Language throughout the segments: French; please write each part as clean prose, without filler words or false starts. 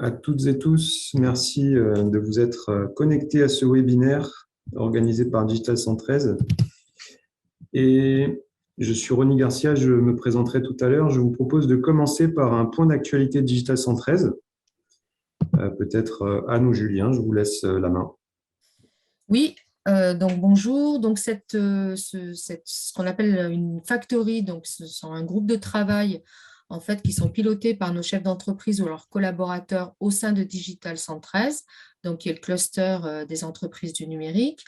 à toutes et tous. Merci de vous être connectés à ce webinaire organisé par Digital 113. Et je suis Ronny Garcia, je me présenterai tout à l'heure. Je vous propose de commencer par un point d'actualité Digital 113. Peut-être Anne ou Julien, je vous laisse la main. Oui, donc bonjour. Donc ce qu'on appelle une factory, donc ce sont un groupe de travail en fait qui sont pilotés par nos chefs d'entreprise ou leurs collaborateurs au sein de Digital 113, donc qui est le cluster des entreprises du numérique.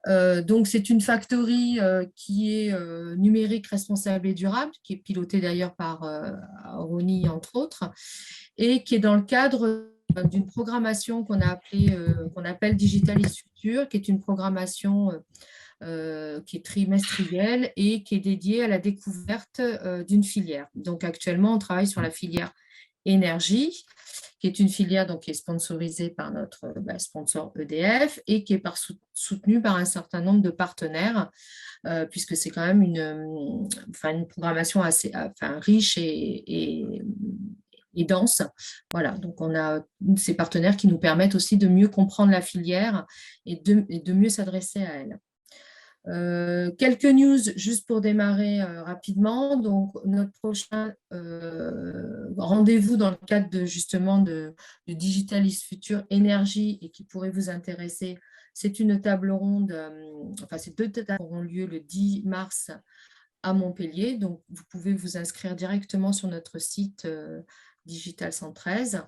Donc c'est une factory qui est numérique, responsable et durable, qui est pilotée d'ailleurs par Ronny entre autres, et qui est dans le cadre d'une programmation qu'on appelle Digital is Future, qui est une programmation qui est trimestrielle et qui est dédiée à la découverte d'une filière. Donc actuellement, on travaille sur la filière énergie, qui est une filière donc, qui est sponsorisée par notre sponsor EDF et qui est soutenue par un certain nombre de partenaires, puisque c'est quand même une programmation assez riche et dense. Voilà, donc on a ces partenaires qui nous permettent aussi de mieux comprendre la filière et de mieux s'adresser à elle. Quelques news juste pour démarrer rapidement. Donc, notre prochain rendez-vous dans le cadre de Digital is Future Énergie et qui pourrait vous intéresser, c'est une table ronde, ces deux tables auront lieu le 10 mars à Montpellier. Donc, vous pouvez vous inscrire directement sur notre site Digital 113.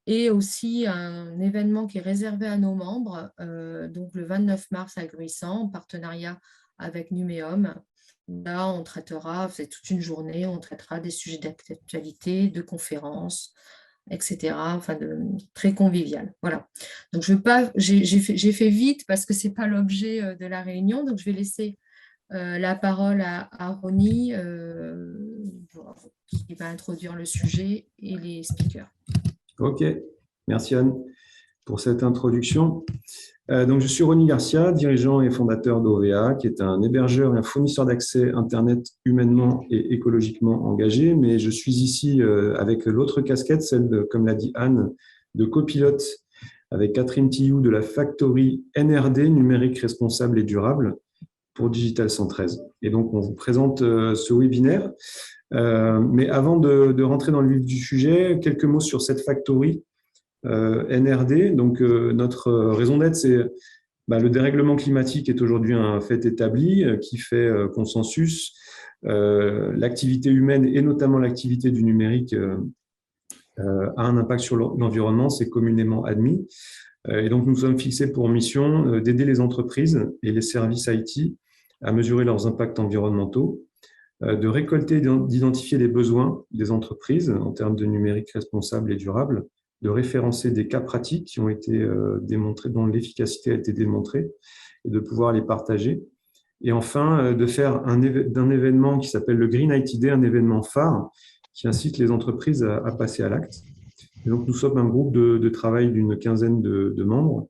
Et aussi un événement qui est réservé à nos membres, donc le 29 mars à Gruissant, en partenariat avec Numéum. Là, on traitera, c'est toute une journée, on traitera des sujets d'actualité, de conférences, etc. Très convivial. Voilà. Donc, j'ai fait vite parce que ce n'est pas l'objet de la réunion, donc je vais laisser la parole à Ronny qui va introduire le sujet et les speakers. Ok, merci Anne pour cette introduction. Donc, je suis Ronny Garcia, dirigeant et fondateur d'OVA, qui est un hébergeur et un fournisseur d'accès Internet humainement et écologiquement engagé, mais je suis ici avec l'autre casquette, celle, comme l'a dit Anne, de copilote avec Catherine Tillou de la Factory NRD, numérique responsable et durable, pour Digital 113. Et donc, on vous présente ce webinaire. Mais avant de rentrer dans le vif du sujet, quelques mots sur cette Factory NRD. Donc, notre raison d'être, c'est le dérèglement climatique est aujourd'hui un fait établi qui fait consensus. L'activité humaine et notamment l'activité du numérique a un impact sur l'environnement, c'est communément admis. Et donc, nous sommes fixés pour mission d'aider les entreprises et les services IT à mesurer leurs impacts environnementaux, de récolter et d'identifier les besoins des entreprises en termes de numérique responsable et durable, de référencer des cas pratiques qui ont été démontrés, dont l'efficacité a été démontrée, et de pouvoir les partager. Et enfin, de faire d'un événement qui s'appelle le Green IT Day, un événement phare qui incite les entreprises à passer à l'acte. Et donc, nous sommes un groupe de travail d'une quinzaine de membres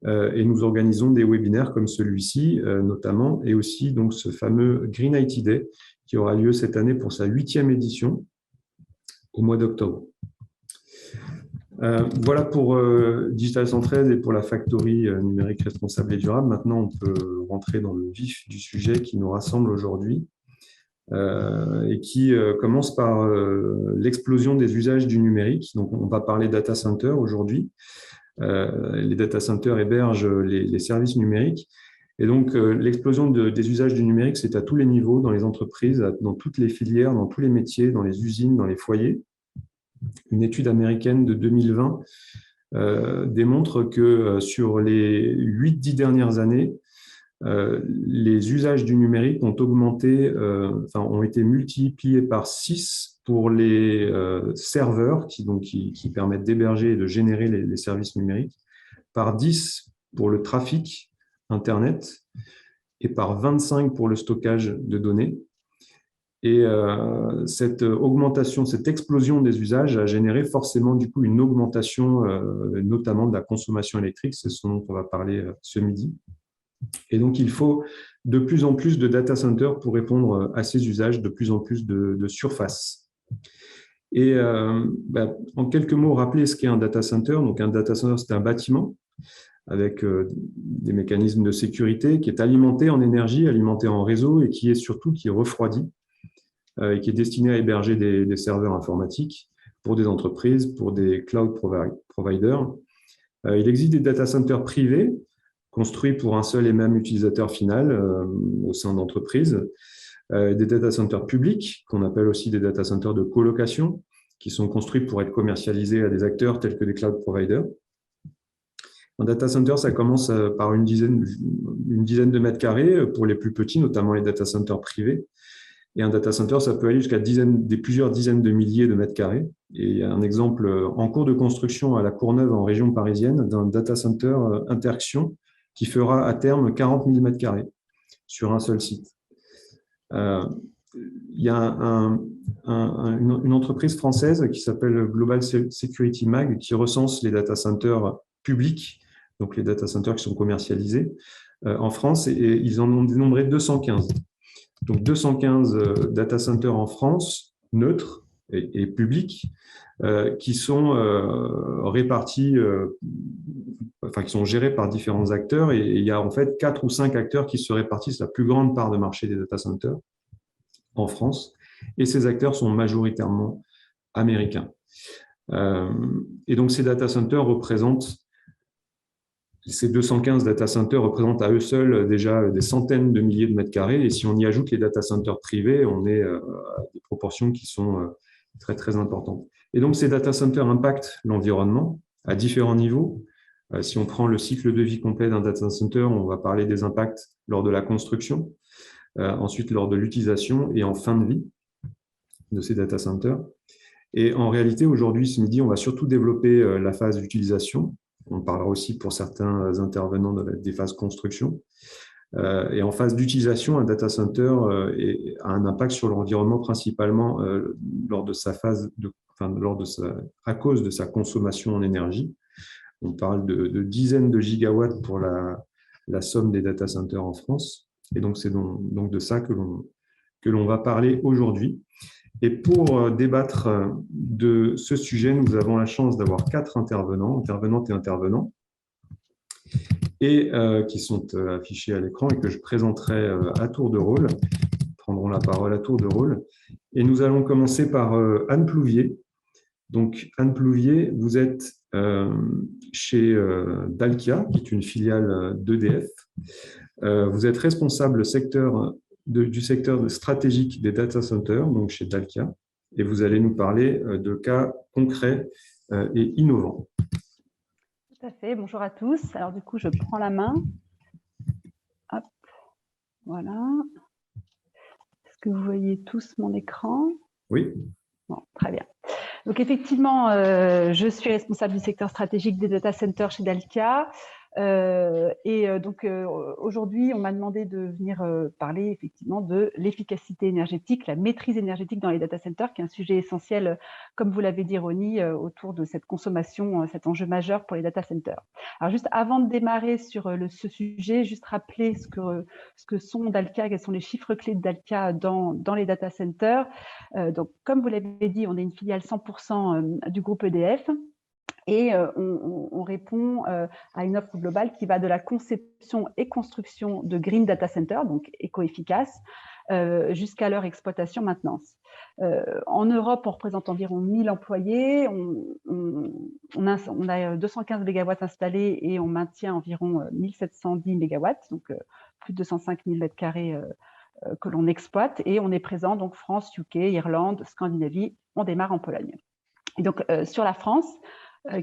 et nous organisons des webinaires comme celui-ci, notamment, et aussi donc, ce fameux Green IT Day qui aura lieu cette année pour sa 8e édition au mois d'octobre. Voilà pour Digital 113 et pour la Factory numérique responsable et durable. Maintenant, on peut rentrer dans le vif du sujet qui nous rassemble aujourd'hui et qui commence par l'explosion des usages du numérique. Donc, on va parler data center aujourd'hui. Les data centers hébergent les services numériques. Et donc, l'explosion des usages du numérique, c'est à tous les niveaux, dans les entreprises, dans toutes les filières, dans tous les métiers, dans les usines, dans les foyers. Une étude américaine de 2020 démontre que sur les 8-10 dernières années, les usages du numérique ont augmenté, ont été multipliés par 6 pour les serveurs qui permettent d'héberger et de générer les services numériques, par 10 pour le trafic Internet et par 25 pour le stockage de données. Et cette augmentation, cette explosion des usages a généré forcément du coup une augmentation notamment de la consommation électrique, c'est ce dont on va parler ce midi. Et donc, il faut de plus en plus de data centers pour répondre à ces usages, de plus en plus de surface. Et en quelques mots, rappeler ce qu'est un data center. Donc, un data center, c'est un bâtiment avec des mécanismes de sécurité qui est alimenté en énergie, alimenté en réseau et qui est surtout qui est refroidi et qui est destiné à héberger des serveurs informatiques pour des entreprises, pour des cloud providers. Il existe des data centers privés construits pour un seul et même utilisateur final au sein d'entreprises, des data centers publics qu'on appelle aussi des data centers de colocation qui sont construits pour être commercialisés à des acteurs tels que des cloud providers. Un data center, ça commence par une dizaine de mètres carrés pour les plus petits, notamment les data centers privés. Et un data center, ça peut aller jusqu'à plusieurs dizaines de milliers de mètres carrés. Et il y a un exemple en cours de construction à La Courneuve, en région parisienne, d'un data center Interaction qui fera à terme 40 000 mètres carrés sur un seul site. Il y a une entreprise française qui s'appelle Global Security Mag qui recense les data centers publics, donc les data centers qui sont commercialisés en France, et ils en ont dénombré 215. Donc 215 data centers en France, neutres et publics, qui sont répartis, qui sont gérés par différents acteurs, et il y a en fait 4 ou 5 acteurs qui se répartissent la plus grande part de marché des data centers en France, et ces acteurs sont majoritairement américains. Et donc ces data centers représentent Ces 215 data centers représentent à eux seuls déjà des centaines de milliers de mètres carrés. Et si on y ajoute les data centers privés, on est à des proportions qui sont très, très importantes. Et donc, ces data centers impactent l'environnement à différents niveaux. Si on prend le cycle de vie complet d'un data center, on va parler des impacts lors de la construction, ensuite lors de l'utilisation et en fin de vie de ces data centers. Et en réalité, aujourd'hui, ce midi, on va surtout développer la phase d'utilisation. On parlera aussi pour certains intervenants des phases construction. Et en phase d'utilisation, un data center a un impact sur l'environnement principalement à cause de sa consommation en énergie. On parle de dizaines de gigawatts pour la somme des data centers en France. Et donc, c'est donc de ça que l'on va parler aujourd'hui. Et pour débattre de ce sujet, nous avons la chance d'avoir 4 intervenantes et intervenants, et qui sont affichés à l'écran et que je présenterai à tour de rôle. Ils prendront la parole à tour de rôle. Et nous allons commencer par Anne Plouvier. Donc, Anne Plouvier, vous êtes chez Dalkia, qui est une filiale d'EDF. Vous êtes responsable du secteur stratégique des data centers, donc chez Dalkia, et vous allez nous parler de cas concrets et innovants. Tout à fait, bonjour à tous. Alors du coup, je prends la main. Hop, voilà. Est-ce que vous voyez tous mon écran? Oui. Bon, très bien. Donc effectivement, je suis responsable du secteur stratégique des data centers chez Dalkia. Donc aujourd'hui, on m'a demandé de venir parler effectivement de l'efficacité énergétique, la maîtrise énergétique dans les data centers, qui est un sujet essentiel, comme vous l'avez dit, Ronnie, autour de cette consommation, cet enjeu majeur pour les data centers. Alors juste avant de démarrer sur ce sujet, juste rappeler ce que sont Dalkia, quels sont les chiffres clés de Dalkia dans les data centers. Donc comme vous l'avez dit, on est une filiale 100% du groupe EDF. Et on répond à une offre globale qui va de la conception et construction de green data centers, donc éco-efficaces, jusqu'à leur exploitation maintenance. En Europe, on représente environ 1000 employés, on a 215 mégawatts installés et on maintient environ 1710 mégawatts, donc plus de 205 000 mètres carrés que l'on exploite, et on est présent donc France, UK, Irlande, Scandinavie, on démarre en Pologne. Et donc sur la France,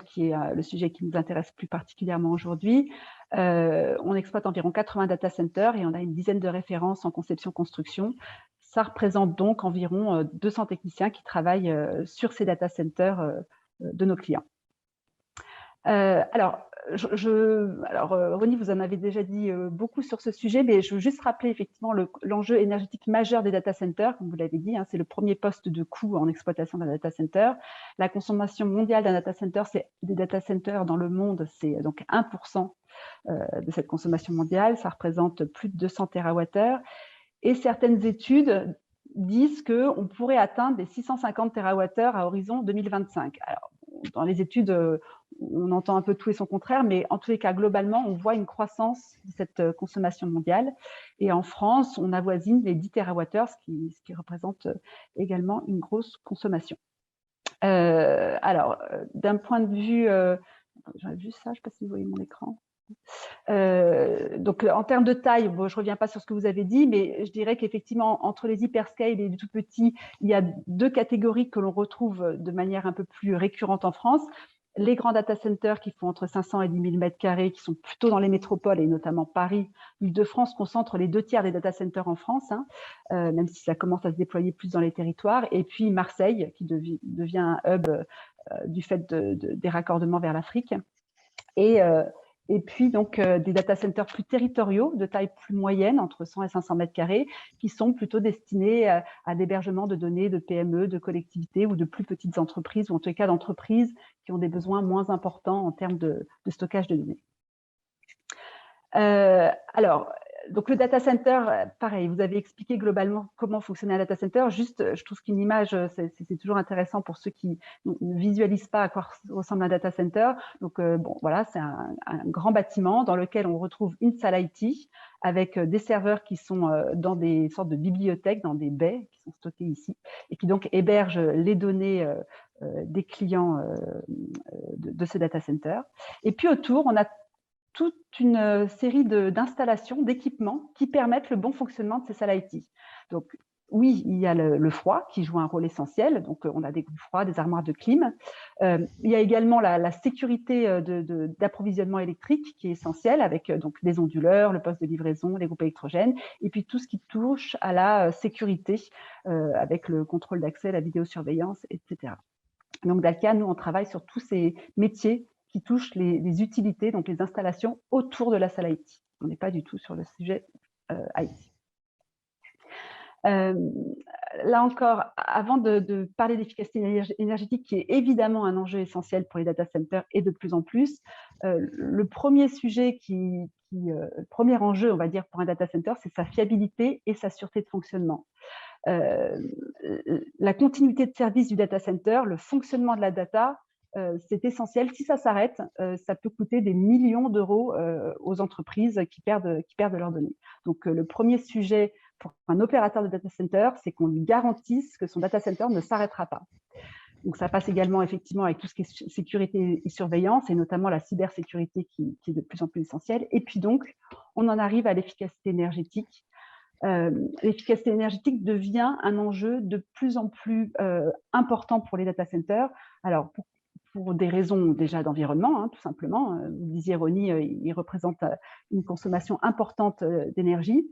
qui est le sujet qui nous intéresse plus particulièrement aujourd'hui. On exploite environ 80 data centers et on a une dizaine de références en conception-construction. Ça représente donc environ 200 techniciens qui travaillent sur ces data centers de nos clients. Alors, Ronnie, vous en avez déjà dit beaucoup sur ce sujet, mais je veux juste rappeler effectivement l'enjeu énergétique majeur des data centers, comme vous l'avez dit, hein, c'est le premier poste de coût en exploitation d'un data center. La consommation mondiale d'un data center, des data centers dans le monde, c'est donc 1% de cette consommation mondiale, ça représente plus de 200 TWh. Et certaines études disent qu'on pourrait atteindre les 650 TWh à horizon 2025. Alors, dans les études, on entend un peu tout et son contraire, mais en tous les cas, globalement, on voit une croissance de cette consommation mondiale. Et en France, on avoisine les 10 TWh, ce qui représente également une grosse consommation. Alors, d'un point de vue... J'avais vu ça, je ne sais pas si vous voyez mon écran. Donc, en termes de taille, bon, je ne reviens pas sur ce que vous avez dit, mais je dirais qu'effectivement, entre les hyperscale et les tout petits, il y a deux catégories que l'on retrouve de manière un peu plus récurrente en France. Les grands data centers qui font entre 500 et 10 000 m², qui sont plutôt dans les métropoles et notamment Paris, l'Île-de-France concentre les 2/3 des data centers en France, hein, même si ça commence à se déployer plus dans les territoires. Et puis Marseille, qui devient un hub du fait des raccordements vers l'Afrique. Et puis, donc, des data centers plus territoriaux, de taille plus moyenne, entre 100 et 500 m², qui sont plutôt destinés à l'hébergement de données de PME, de collectivités ou de plus petites entreprises, ou en tout cas d'entreprises qui ont des besoins moins importants en termes de stockage de données. Alors, donc le data center, pareil, vous avez expliqué globalement comment fonctionnait un data center. Juste, je trouve qu'une image, c'est toujours intéressant pour ceux qui ne visualisent pas à quoi ressemble un data center. Donc, bon, voilà, c'est un grand bâtiment dans lequel on retrouve une salle IT avec des serveurs qui sont dans des sortes de bibliothèques, dans des baies qui sont stockées ici, et qui donc hébergent les données des clients de ce data center. Et puis autour, on a toute une série d'installations, d'équipements qui permettent le bon fonctionnement de ces salles IT. Donc, oui, il y a le froid qui joue un rôle essentiel. Donc, on a des groupes froids, des armoires de clim. Il y a également la sécurité d'approvisionnement électrique qui est essentielle avec donc, des onduleurs, le poste de livraison, les groupes électrogènes, et puis tout ce qui touche à la sécurité avec le contrôle d'accès, la vidéosurveillance, etc. Donc, Dalkia, nous, on travaille sur tous ces métiers qui touchent les utilités, donc les installations autour de la salle IT. On n'est pas du tout sur le sujet IT. Là encore, avant de parler d'efficacité énergétique, qui est évidemment un enjeu essentiel pour les data centers et de plus en plus, le premier sujet le premier enjeu, on va dire, pour un data center, c'est sa fiabilité et sa sûreté de fonctionnement. La continuité de service du data center, le fonctionnement de la data, c'est essentiel. Si ça s'arrête, ça peut coûter des millions d'euros aux entreprises qui perdent leurs données. Donc, le premier sujet pour un opérateur de data center, c'est qu'on lui garantisse que son data center ne s'arrêtera pas. Donc, ça passe également effectivement avec tout ce qui est sécurité et surveillance, et notamment la cybersécurité qui est de plus en plus essentielle. Et puis donc, on en arrive à l'efficacité énergétique. L'efficacité énergétique devient un enjeu de plus en plus important pour les data centers. Alors, pour des raisons déjà d'environnement, hein, tout simplement. Vous disiez, Ronnie, il représente une consommation importante d'énergie,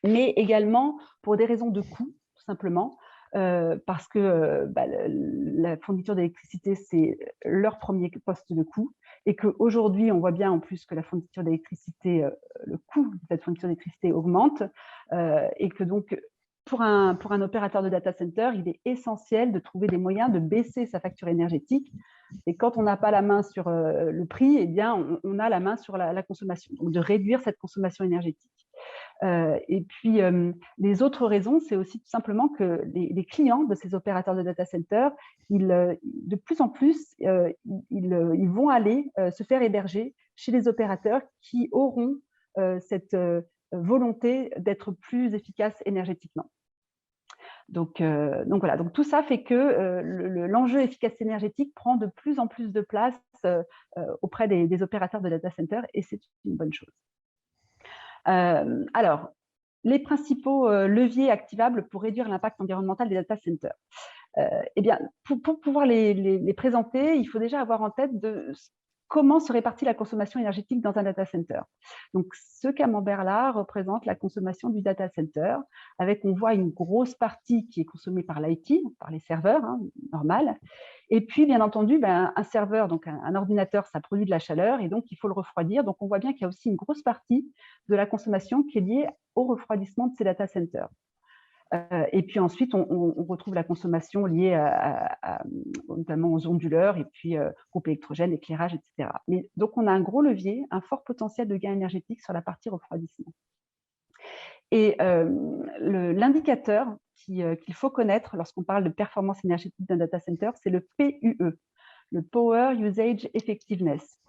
mais également pour des raisons de coût, tout simplement, parce que la fourniture d'électricité, c'est leur premier poste de coût, et qu'aujourd'hui, on voit bien en plus que la fourniture d'électricité, le coût de cette fourniture d'électricité augmente, et que donc, pour un opérateur de data center, il est essentiel de trouver des moyens de baisser sa facture énergétique. Et quand on n'a pas la main sur le prix, eh bien, on a la main sur la consommation, donc de réduire cette consommation énergétique. Et puis, les autres raisons, c'est aussi tout simplement que les clients de ces opérateurs de data center, de plus en plus, ils vont aller se faire héberger chez les opérateurs qui auront cette volonté d'être plus efficaces énergétiquement. Donc voilà, donc tout ça fait que l'enjeu efficacité énergétique prend de plus en plus de place auprès des opérateurs de data center, et c'est une bonne chose. Alors, les principaux leviers activables pour réduire l'impact environnemental des data centers. Eh bien, pour pouvoir les présenter, il faut déjà avoir en tête comment se répartit la consommation énergétique dans un data center. Donc, ce camembert-là représente la consommation du data center, avec, on voit, une grosse partie qui est consommée par l'IT, par les serveurs, hein, normal. Et puis, bien entendu, un serveur, donc un ordinateur, ça produit de la chaleur, et donc il faut le refroidir. Donc, on voit bien qu'il y a aussi une grosse partie de la consommation qui est liée au refroidissement de ces data centers. Et puis ensuite, on retrouve la consommation liée notamment aux onduleurs, et puis groupes électrogènes, éclairage, etc. Mais, donc, on a un gros levier, un fort potentiel de gain énergétique sur la partie refroidissement. Et l'indicateur qu'il faut connaître lorsqu'on parle de performance énergétique d'un data center, c'est le PUE, le Power Usage Effectiveness.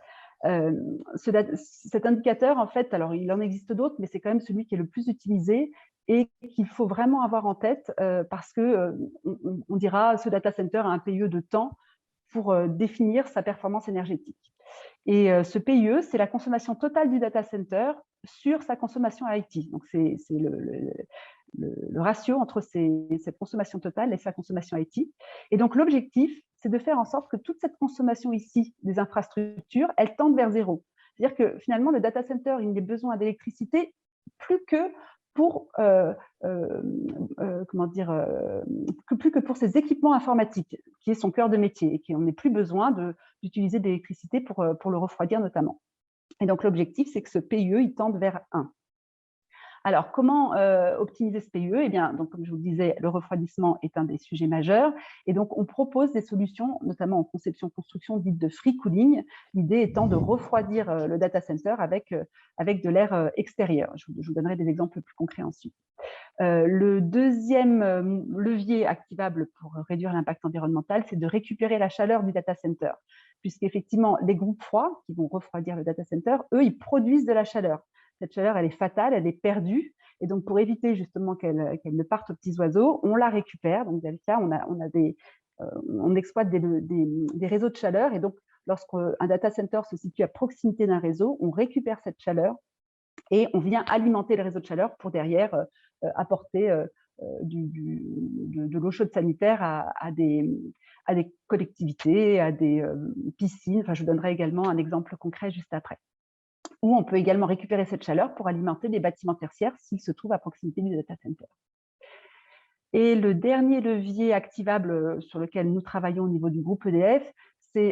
Cet indicateur, en fait, alors il en existe d'autres, mais c'est quand même celui qui est le plus utilisé et qu'il faut vraiment avoir en tête parce qu'on dira ce data center a un PUE de temps pour définir sa performance énergétique. Et ce PUE, c'est la consommation totale du data center sur sa consommation IT. Donc, c'est le ratio entre cette consommation totale et sa consommation IT. Et donc, l'objectif, c'est de faire en sorte que toute cette consommation ici des infrastructures, elle tende vers zéro. C'est-à-dire que finalement, le data center, il n'a besoin d'électricité plus que pour plus que pour ses équipements informatiques, qui est son cœur de métier, et qu'on n'ait plus besoin d'utiliser de l'électricité pour le refroidir notamment. Et donc l'objectif, c'est que ce PUE, il tende vers 1. Alors, comment optimiser ce PUE? Eh bien, donc, comme je vous le disais, le refroidissement est un des sujets majeurs. Et donc, on propose des solutions, notamment en conception-construction, dites de free cooling. L'idée étant de refroidir le data center avec de l'air extérieur. Je vous donnerai des exemples plus concrets ensuite. Le deuxième levier activable pour réduire l'impact environnemental, c'est de récupérer la chaleur du data center. Puisqu'effectivement, les groupes froids qui vont refroidir le data center, eux, ils produisent de la chaleur. Cette chaleur, elle est fatale, elle est perdue. Et donc, pour éviter justement qu'elle ne parte aux petits oiseaux, on la récupère. Donc, dans le cas, on exploite des réseaux de chaleur. Et donc, lorsqu'un data center se situe à proximité d'un réseau, on récupère cette chaleur et on vient alimenter le réseau de chaleur pour derrière apporter de l'eau chaude sanitaire à des collectivités, à des piscines. Enfin, je vous donnerai également un exemple concret juste après. Ou on peut également récupérer cette chaleur pour alimenter des bâtiments tertiaires s'ils se trouvent à proximité du data center. Et le dernier levier activable sur lequel nous travaillons au niveau du groupe EDF,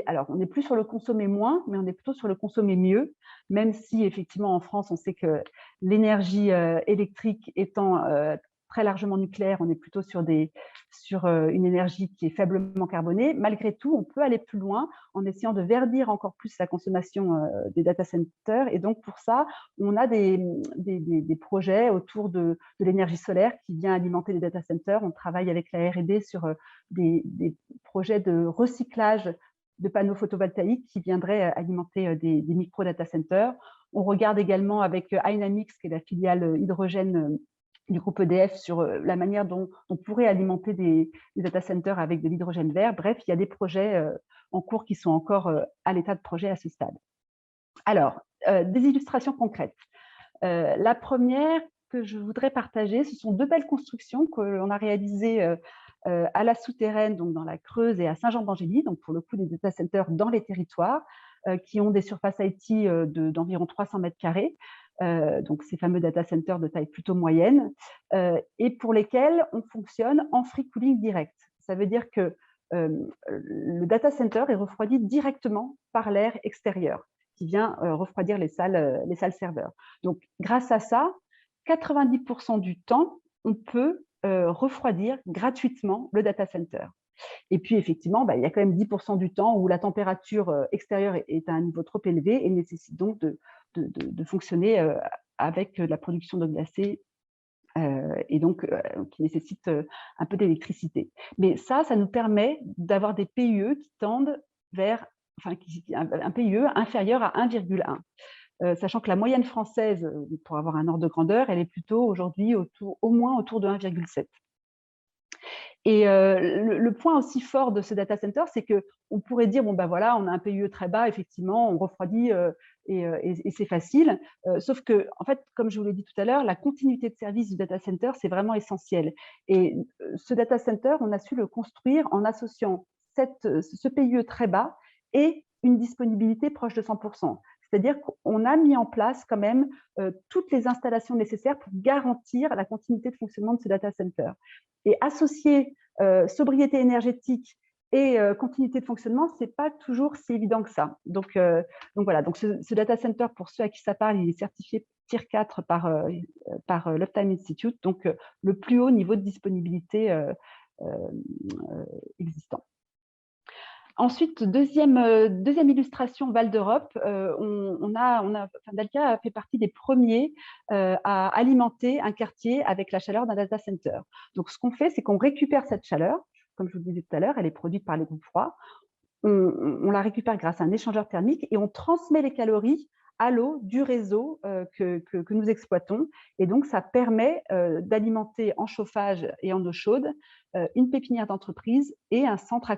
alors on n'est plus sur le consommer moins, mais on est plutôt sur le consommer mieux, même si effectivement en France, on sait que l'énergie électrique étant très largement nucléaire, on est plutôt sur une énergie qui est faiblement carbonée. Malgré tout, on peut aller plus loin en essayant de verdir encore plus la consommation des data centers. Et donc, pour ça, on a des projets autour de l'énergie solaire qui vient alimenter les data centers. On travaille avec la R&D sur des projets de recyclage de panneaux photovoltaïques qui viendraient alimenter des micro-data centers. On regarde également avec Dynamics, qui est la filiale hydrogène du groupe EDF, sur la manière dont on pourrait alimenter des data centers avec de l'hydrogène vert. Bref, il y a des projets en cours qui sont encore à l'état de projet à ce stade. Alors, des illustrations concrètes. La première que je voudrais partager, ce sont deux belles constructions que l'on a réalisées à la souterraine, donc dans la Creuse, et à Saint-Jean-d'Angély, donc pour le coup des data centers dans les territoires, qui ont des surfaces IT d'environ 300 mètres carrés. Donc ces fameux data centers de taille plutôt moyenne, et pour lesquels on fonctionne en free cooling direct. Ça veut dire que le data center est refroidi directement par l'air extérieur qui vient refroidir les salles serveurs. Donc grâce à ça, 90% du temps, on peut refroidir gratuitement le data center. Et puis, effectivement, il y a quand même 10% du temps où la température extérieure est à un niveau trop élevé et nécessite donc de fonctionner avec la production d'eau glacée et donc qui nécessite un peu d'électricité. Mais ça nous permet d'avoir des PUE qui tendent vers un PUE inférieur à 1,1. Sachant que la moyenne française, pour avoir un ordre de grandeur, elle est plutôt aujourd'hui au moins autour de 1,7. Et le point aussi fort de ce data center, c'est qu'on pourrait dire, bon ben voilà, on a un PUE très bas, effectivement, on refroidit et c'est facile. Sauf que, en fait, comme je vous l'ai dit tout à l'heure, la continuité de service du data center, c'est vraiment essentiel. Et ce data center, on a su le construire en associant ce PUE très bas et une disponibilité proche de 100%. C'est-à-dire qu'on a mis en place quand même toutes les installations nécessaires pour garantir la continuité de fonctionnement de ce data center. Et associer sobriété énergétique et continuité de fonctionnement, ce n'est pas toujours si évident que ça. Donc voilà, donc ce data center, pour ceux à qui ça parle, il est certifié Tier 4 par l'Uptime Institute, donc le plus haut niveau de disponibilité existant. Ensuite, deuxième illustration Val d'Europe, Dalkia fait partie des premiers à alimenter un quartier avec la chaleur d'un data center. Donc, ce qu'on fait, c'est qu'on récupère cette chaleur. Comme je vous le disais tout à l'heure, elle est produite par les groupes froids. On la récupère grâce à un échangeur thermique et on transmet les calories à l'eau du réseau que nous exploitons. Et donc, ça permet d'alimenter en chauffage et en eau chaude une pépinière d'entreprise et un centre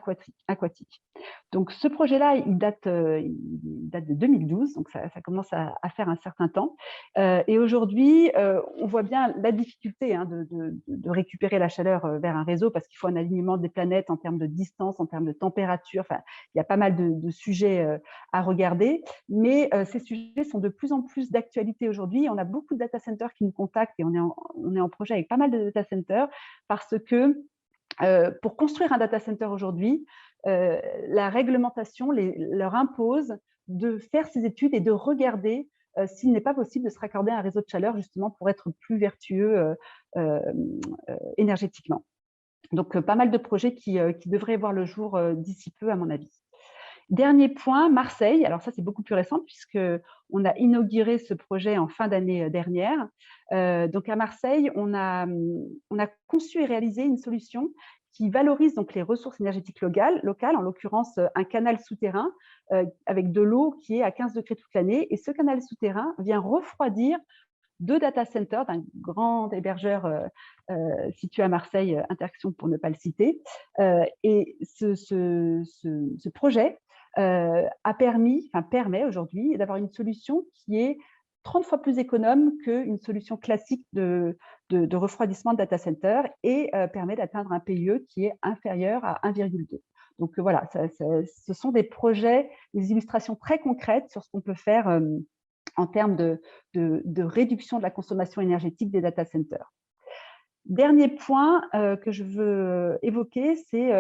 aquatique. Donc, ce projet-là, il date de 2012, donc ça commence à faire un certain temps. Et aujourd'hui, on voit bien la difficulté de récupérer la chaleur vers un réseau parce qu'il faut un alignement des planètes en termes de distance, en termes de température. Enfin, il y a pas mal de sujets à regarder, mais ces sujets sont de plus en plus d'actualité aujourd'hui. On a beaucoup de data centers qui nous contactent et on est en projet avec pas mal de data centers parce que pour construire un data center aujourd'hui, la réglementation leur impose de faire ces études et de regarder s'il n'est pas possible de se raccorder à un réseau de chaleur justement pour être plus vertueux énergétiquement. Donc, pas mal de projets qui devraient voir le jour d'ici peu, à mon avis. Dernier point, Marseille. Alors ça, c'est beaucoup plus récent puisqu'on a inauguré ce projet en fin d'année dernière. Donc à Marseille, on a conçu et réalisé une solution qui valorise donc les ressources énergétiques locales, en l'occurrence un canal souterrain avec de l'eau qui est à 15 degrés toute l'année. Et ce canal souterrain vient refroidir 2 data centers d'un grand hébergeur situé à Marseille, Interaction pour ne pas le citer. Et ce projet permet aujourd'hui d'avoir une solution qui est 30 fois plus économe qu'une solution classique de refroidissement de data center et permet d'atteindre un PIE qui est inférieur à 1,2. Donc voilà, ce sont des projets, des illustrations très concrètes sur ce qu'on peut faire en termes de réduction de la consommation énergétique des data centers. Dernier point que je veux évoquer, c'est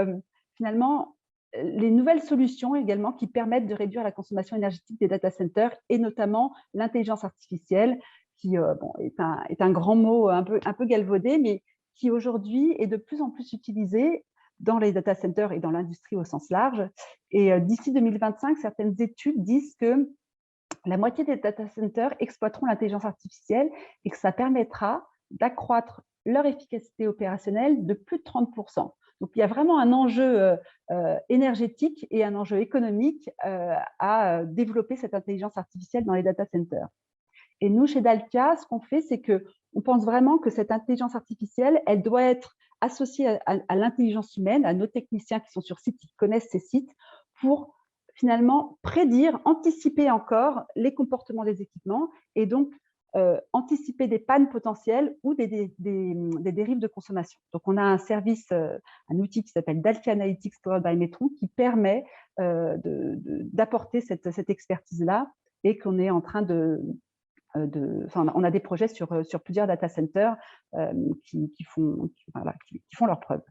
finalement les nouvelles solutions également qui permettent de réduire la consommation énergétique des data centers et notamment l'intelligence artificielle qui est un grand mot un peu galvaudé, mais qui aujourd'hui est de plus en plus utilisé dans les data centers et dans l'industrie au sens large. Et d'ici 2025, certaines études disent que la moitié des data centers exploiteront l'intelligence artificielle et que ça permettra d'accroître leur efficacité opérationnelle de plus de 30%. Donc, il y a vraiment un enjeu énergétique et un enjeu économique à développer cette intelligence artificielle dans les data centers. Et nous, chez Dalkia, ce qu'on fait, c'est qu'on pense vraiment que cette intelligence artificielle, elle doit être associée à l'intelligence humaine, à nos techniciens qui sont sur site, qui connaissent ces sites, pour finalement prédire, anticiper encore les comportements des équipements et donc anticiper des pannes potentielles ou des dérives de consommation. Donc, on a un service, un outil qui s'appelle Dalkia Analytics Powered by Metron qui permet d'apporter cette expertise-là et qu'on est en train on a des projets sur plusieurs data centers qui font leurs preuves.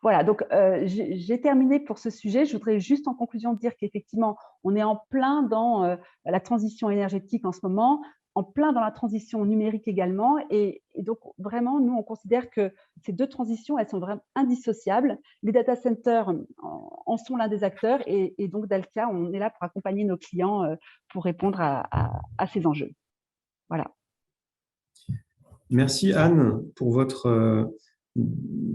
Voilà, donc j'ai terminé pour ce sujet. Je voudrais juste en conclusion dire qu'effectivement, on est en plein dans la transition énergétique en ce moment, en plein dans la transition numérique également. Et donc, vraiment, nous, on considère que ces deux transitions, elles sont vraiment indissociables. Les data centers en sont l'un des acteurs. Et donc, Dalkia, on est là pour accompagner nos clients pour répondre à ces enjeux. Voilà. Merci Anne pour votre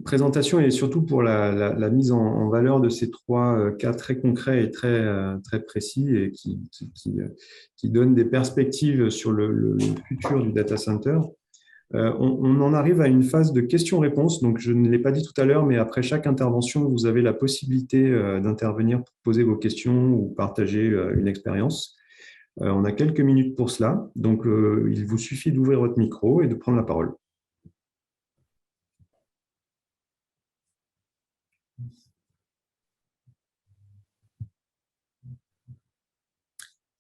présentation et surtout pour la mise en valeur de ces 3 cas très concrets et très précis et qui donnent des perspectives sur le futur du data center. On en arrive à une phase de questions-réponses. Donc, je ne l'ai pas dit tout à l'heure, mais après chaque intervention, vous avez la possibilité d'intervenir pour poser vos questions ou partager une expérience. On a quelques minutes pour cela. Donc, il vous suffit d'ouvrir votre micro et de prendre la parole.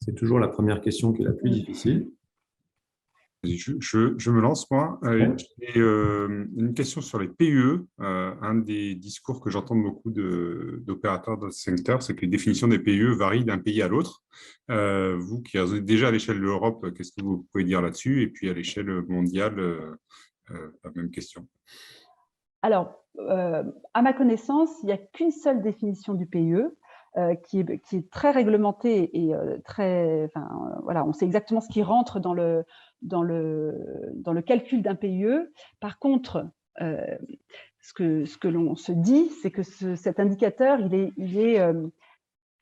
C'est toujours la première question qui est la plus difficile. Je me lance, moi. J'ai une question sur les PUE. Un des discours que j'entends beaucoup d'opérateurs dans ce secteur, c'est que les définitions des PUE varient d'un pays à l'autre. Vous qui êtes déjà à l'échelle de l'Europe, qu'est-ce que vous pouvez dire là-dessus? Et puis à l'échelle mondiale, la même question. Alors, à ma connaissance, il n'y a qu'une seule définition du PUE. qui est très réglementé et voilà, on sait exactement ce qui rentre dans le calcul d'un PIE. Par contre, ce que l'on se dit, c'est que cet indicateur,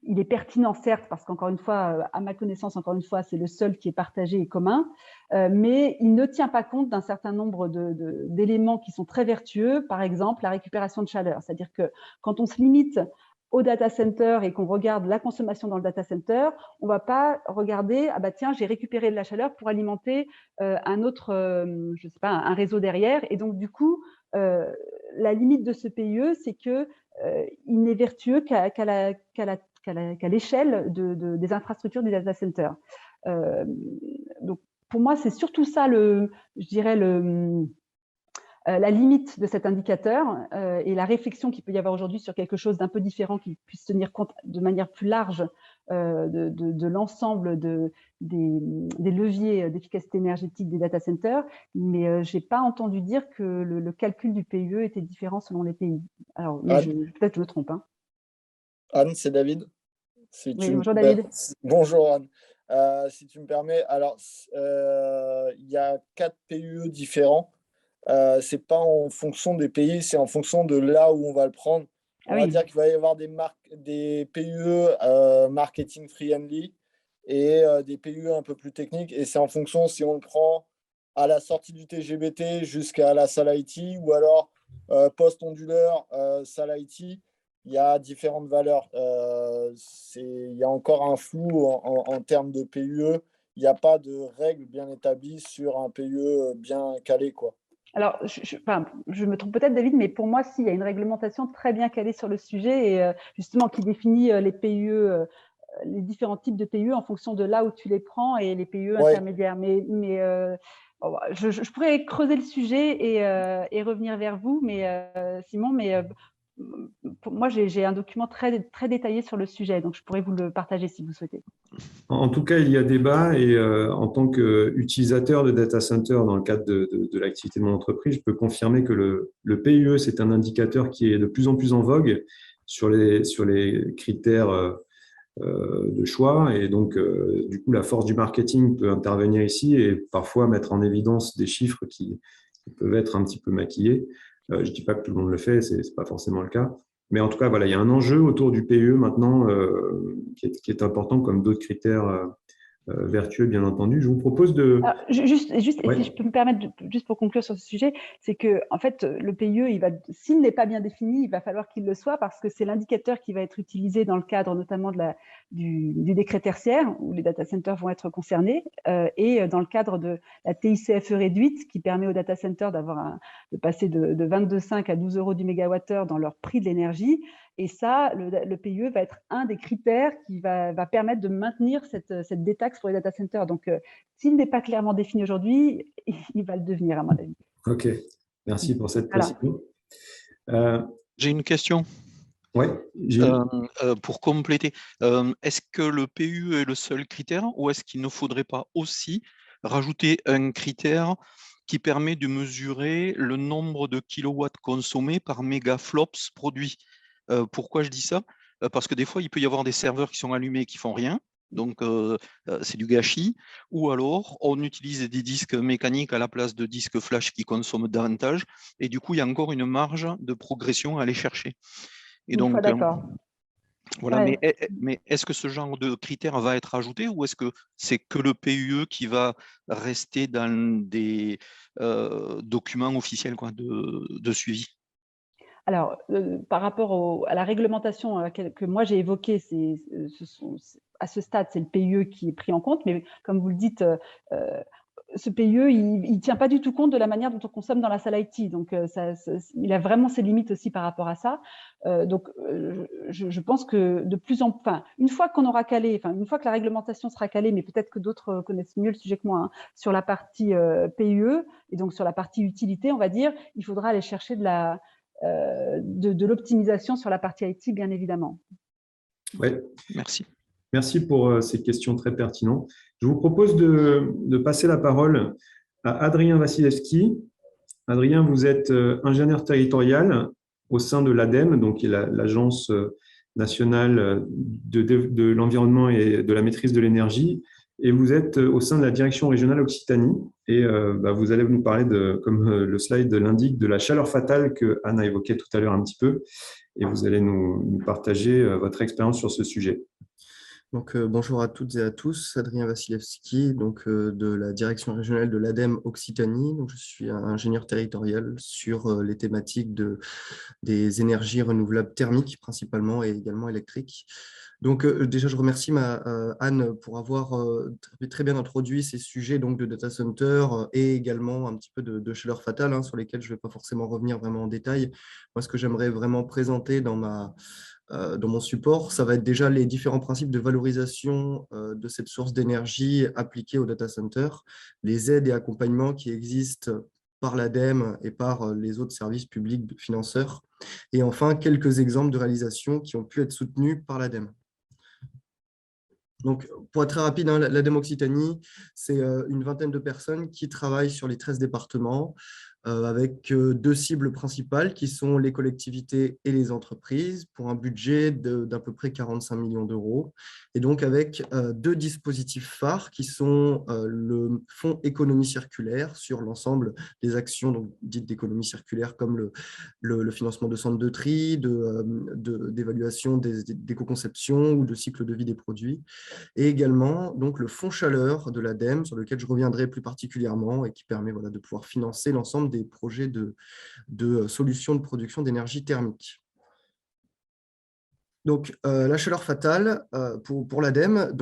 il est pertinent, certes, parce qu'encore une fois, à ma connaissance, encore une fois, c'est le seul qui est partagé et commun, mais il ne tient pas compte d'un certain nombre d'éléments qui sont très vertueux, par exemple la récupération de chaleur. C'est-à-dire que quand on se limite au data center et qu'on regarde la consommation dans le data center, on ne va pas regarder, ah bah tiens, j'ai récupéré de la chaleur pour alimenter un autre, je sais pas, un réseau derrière. Et donc, du coup, la limite de ce PIE, c'est qu'il n'est vertueux qu'à l'échelle des infrastructures du data center. Donc, pour moi, c'est surtout ça, je dirais, la limite de cet indicateur et la réflexion qu'il peut y avoir aujourd'hui sur quelque chose d'un peu différent qui puisse tenir compte de manière plus large de l'ensemble des leviers d'efficacité énergétique des data centers. Mais je n'ai pas entendu dire que le calcul du PIE était différent selon les pays. Alors, peut-être je me trompe. Hein. Anne, c'est David. Oui, bonjour David. Bonjour Anne. Si tu me permets, alors il y a 4 PUE différents. C'est pas en fonction des pays, c'est en fonction de là où on va le prendre. On va dire qu'il va y avoir des PUE marketing friendly et des PUE un peu plus techniques. Et c'est en fonction si on le prend à la sortie du TGBT jusqu'à la salle IT ou alors post-onduleur, salle IT. Il y a différentes valeurs. Il y a encore un flou en termes de PUE. Il n'y a pas de règles bien établies sur un PUE bien calé, quoi. Alors, je me trompe peut-être, David, mais pour moi, il y a une réglementation très bien calée sur le sujet et justement qui définit les PUE, les différents types de PUE en fonction de là où tu les prends et les PUE intermédiaires. Mais je pourrais creuser le sujet et revenir vers vous, Simon, mais pour moi, j'ai un document très, très détaillé sur le sujet, donc je pourrais vous le partager si vous souhaitez. En tout cas, il y a débat et en tant qu'utilisateur de data center dans le cadre de l'activité de mon entreprise, je peux confirmer que le PIE, c'est un indicateur qui est de plus en plus en vogue sur les critères de choix. Et donc, du coup, la force du marketing peut intervenir ici et parfois mettre en évidence des chiffres qui peuvent être un petit peu maquillés. Je ne dis pas que tout le monde le fait, ce n'est pas forcément le cas. Mais en tout cas, voilà, il y a un enjeu autour du PIE maintenant qui est important comme d'autres critères vertueux, bien entendu. Je vous propose de… Alors, juste si je peux me permettre, juste pour conclure sur ce sujet, c'est que en fait, le PIE, s'il n'est pas bien défini, il va falloir qu'il le soit parce que c'est l'indicateur qui va être utilisé dans le cadre notamment du décret tertiaire où les data centers vont être concernés et dans le cadre de la TICFE réduite qui permet aux data centers de passer de 22,5 à 12 € du mégawattheure dans leur prix de l'énergie. Et ça, le PIE va être un des critères qui va permettre de maintenir cette détaxe pour les data centers. Donc, s'il n'est pas clairement défini aujourd'hui, il va le devenir, à mon avis. OK. Merci pour cette précision. J'ai une question. Oui. Pour compléter, est-ce que le PIE est le seul critère ou est-ce qu'il ne faudrait pas aussi rajouter un critère qui permet de mesurer le nombre de kilowatts consommés par mégaflops produit? Pourquoi je dis ça? Parce que des fois, il peut y avoir des serveurs qui sont allumés et qui ne font rien. Donc, c'est du gâchis. Ou alors, on utilise des disques mécaniques à la place de disques flash qui consomment davantage. Et du coup, il y a encore une marge de progression à aller chercher. Et donc, d'accord. Voilà, ouais. Mais est-ce que ce genre de critère va être ajouté ou est-ce que c'est que le PIE qui va rester dans des documents officiels de suivi? Alors, par rapport à la réglementation que moi j'ai évoquée, à ce stade, c'est le PIE qui est pris en compte, mais comme vous le dites, ce PIE, il ne tient pas du tout compte de la manière dont on consomme dans la salle IT. Donc, il a vraiment ses limites aussi par rapport à ça. Donc, je pense que une fois qu'on aura calé, une fois que la réglementation sera calée, mais peut-être que d'autres connaissent mieux le sujet que moi, hein, sur la partie PIE et donc sur la partie utilité, on va dire, il faudra aller chercher de l'optimisation sur la partie IT, bien évidemment. Oui, merci. Merci pour ces questions très pertinentes. Je vous propose de passer la parole à Adrien Vassilevski. Adrien, vous êtes ingénieur territorial au sein de l'ADEME, donc qui est l'Agence national de l'environnement et de la maîtrise de l'énergie. Et vous êtes au sein de la direction régionale Occitanie. Et vous allez nous parler, comme le slide l'indique, de la chaleur fatale que Anne a évoquée tout à l'heure un petit peu. Et vous allez nous partager votre expérience sur ce sujet. Donc, bonjour à toutes et à tous, Adrien Vassilevski, de la direction régionale de l'ADEME Occitanie. Donc, je suis ingénieur territorial sur les thématiques des énergies renouvelables thermiques principalement et également électriques. Donc, déjà, je remercie Anne pour avoir très bien introduit ces sujets donc, de data center et également un petit peu de chaleur fatale, sur lesquels je ne vais pas forcément revenir vraiment en détail. Moi, ce que j'aimerais vraiment présenter dans mon support, ça va être déjà les différents principes de valorisation de cette source d'énergie appliquée au data center, les aides et accompagnements qui existent par l'ADEME et par les autres services publics financeurs, et enfin quelques exemples de réalisations qui ont pu être soutenues par l'ADEME. Donc, pour être très rapide, l'ADEME Occitanie, c'est une vingtaine de personnes qui travaillent sur les 13 départements avec deux cibles principales qui sont les collectivités et les entreprises pour un budget d'à peu près 45 millions d'euros. Et donc, avec deux dispositifs phares qui sont le fonds économie circulaire sur l'ensemble des actions dites d'économie circulaire comme le financement de centres de tri, d'évaluation d'éco-conception ou de cycle de vie des produits. Et également donc, le fonds chaleur de l'ADEME, sur lequel je reviendrai plus particulièrement et qui permet de pouvoir financer l'ensemble des projets de solutions de production d'énergie thermique. Donc, la chaleur fatale pour l'ADEME,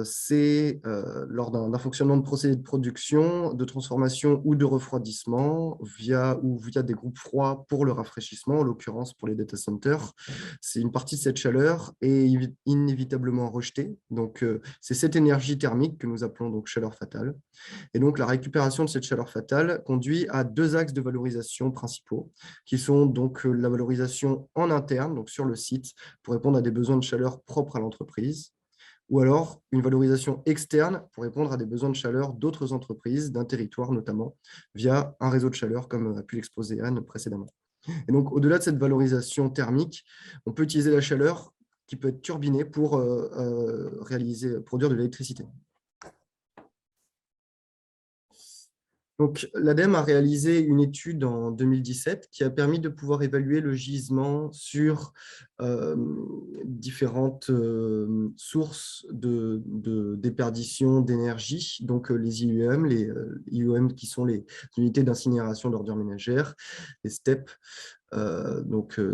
c'est lors d'un fonctionnement de procédé de production, de transformation ou de refroidissement via des groupes froids pour le rafraîchissement, en l'occurrence pour les data centers. C'est une partie de cette chaleur est inévitablement rejetée. Donc, c'est cette énergie thermique que nous appelons donc chaleur fatale. Et donc, la récupération de cette chaleur fatale conduit à deux axes de valorisation principaux, qui sont donc la valorisation en interne, donc sur le site, pour répondre à des besoins de chaleur propres à l'entreprise, ou alors une valorisation externe pour répondre à des besoins de chaleur d'autres entreprises, d'un territoire notamment, via un réseau de chaleur, comme a pu l'exposer Anne précédemment. Et donc, au-delà de cette valorisation thermique, on peut utiliser la chaleur qui peut être turbinée pour produire de l'électricité. Donc, l'ADEME a réalisé une étude en 2017 qui a permis de pouvoir évaluer le gisement sur différentes sources de déperdition d'énergie, donc les IUM qui sont les unités d'incinération d'ordures ménagères, les STEP,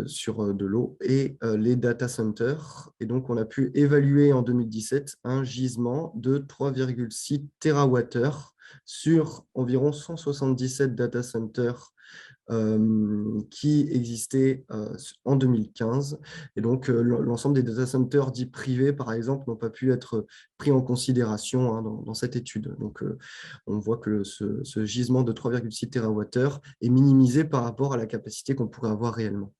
sur de l'eau, et les data centers. Et donc, on a pu évaluer en 2017 un gisement de 3,6 TWh sur environ 177 data centers qui existaient en ce Et donc, l'ensemble des data centers dits privés, par exemple, n'ont pas pu être pris en considération dans cette étude. Donc, on voit que ce gisement de 3,6 TWh est minimisé par rapport à la capacité qu'on pourrait avoir réellement.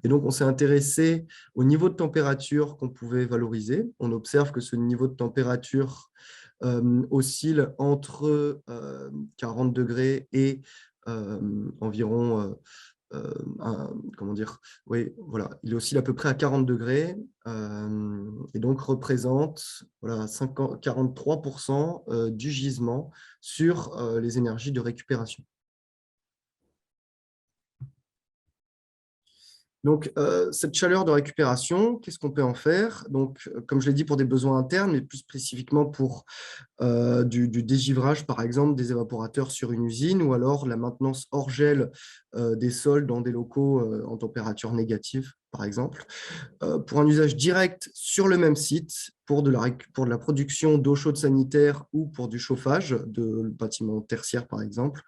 Et donc, on s'est intéressé au niveau de température qu'on pouvait valoriser. On observe que ce niveau de température oscille entre 40 degrés et environ, il oscille à peu près à 40 degrés et donc représente 43% du gisement sur les énergies de récupération. Donc, cette chaleur de récupération, qu'est-ce qu'on peut en faire? Donc, comme je l'ai dit, pour des besoins internes, mais plus spécifiquement pour du dégivrage, par exemple, des évaporateurs sur une usine, ou alors la maintenance hors gel des sols dans des locaux en température négative, par exemple. Pour un usage direct sur le même site, pour de la production d'eau chaude sanitaire ou pour du chauffage de bâtiments tertiaires, par exemple,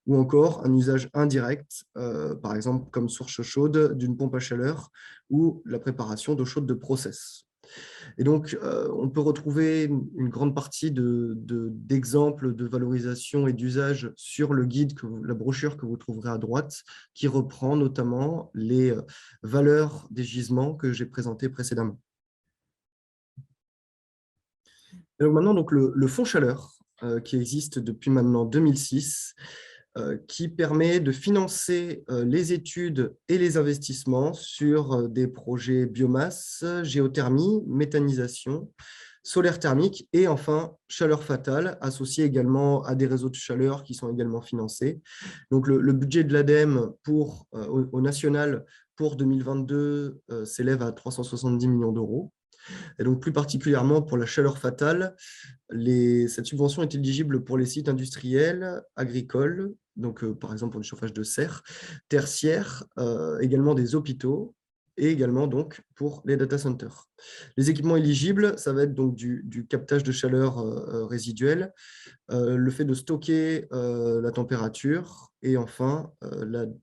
ou encore un usage indirect, par exemple comme source chaude d'une pompe à chaleur ou la préparation d'eau chaude de process. Et donc, on peut retrouver une grande partie d'exemples de valorisation et d'usage sur le guide, la brochure que vous trouverez à droite, qui reprend notamment les valeurs des gisements que j'ai présentés précédemment. Et donc maintenant, le fonds chaleur, qui existe depuis maintenant 2006, qui permet de financer les études et les investissements sur des projets biomasse, géothermie, méthanisation, solaire thermique et enfin chaleur fatale, associée également à des réseaux de chaleur qui sont également financés. Donc le budget de l'ADEME au national pour 2022 s'élève à 370 millions d'euros. Et donc plus particulièrement pour la chaleur fatale, cette subvention est éligible pour les sites industriels, agricoles, donc par exemple pour du chauffage de serre, tertiaire, également des hôpitaux, et également donc pour les data centers. Les équipements éligibles, ça va être donc du captage de chaleur résiduelle, le fait de stocker la température, et enfin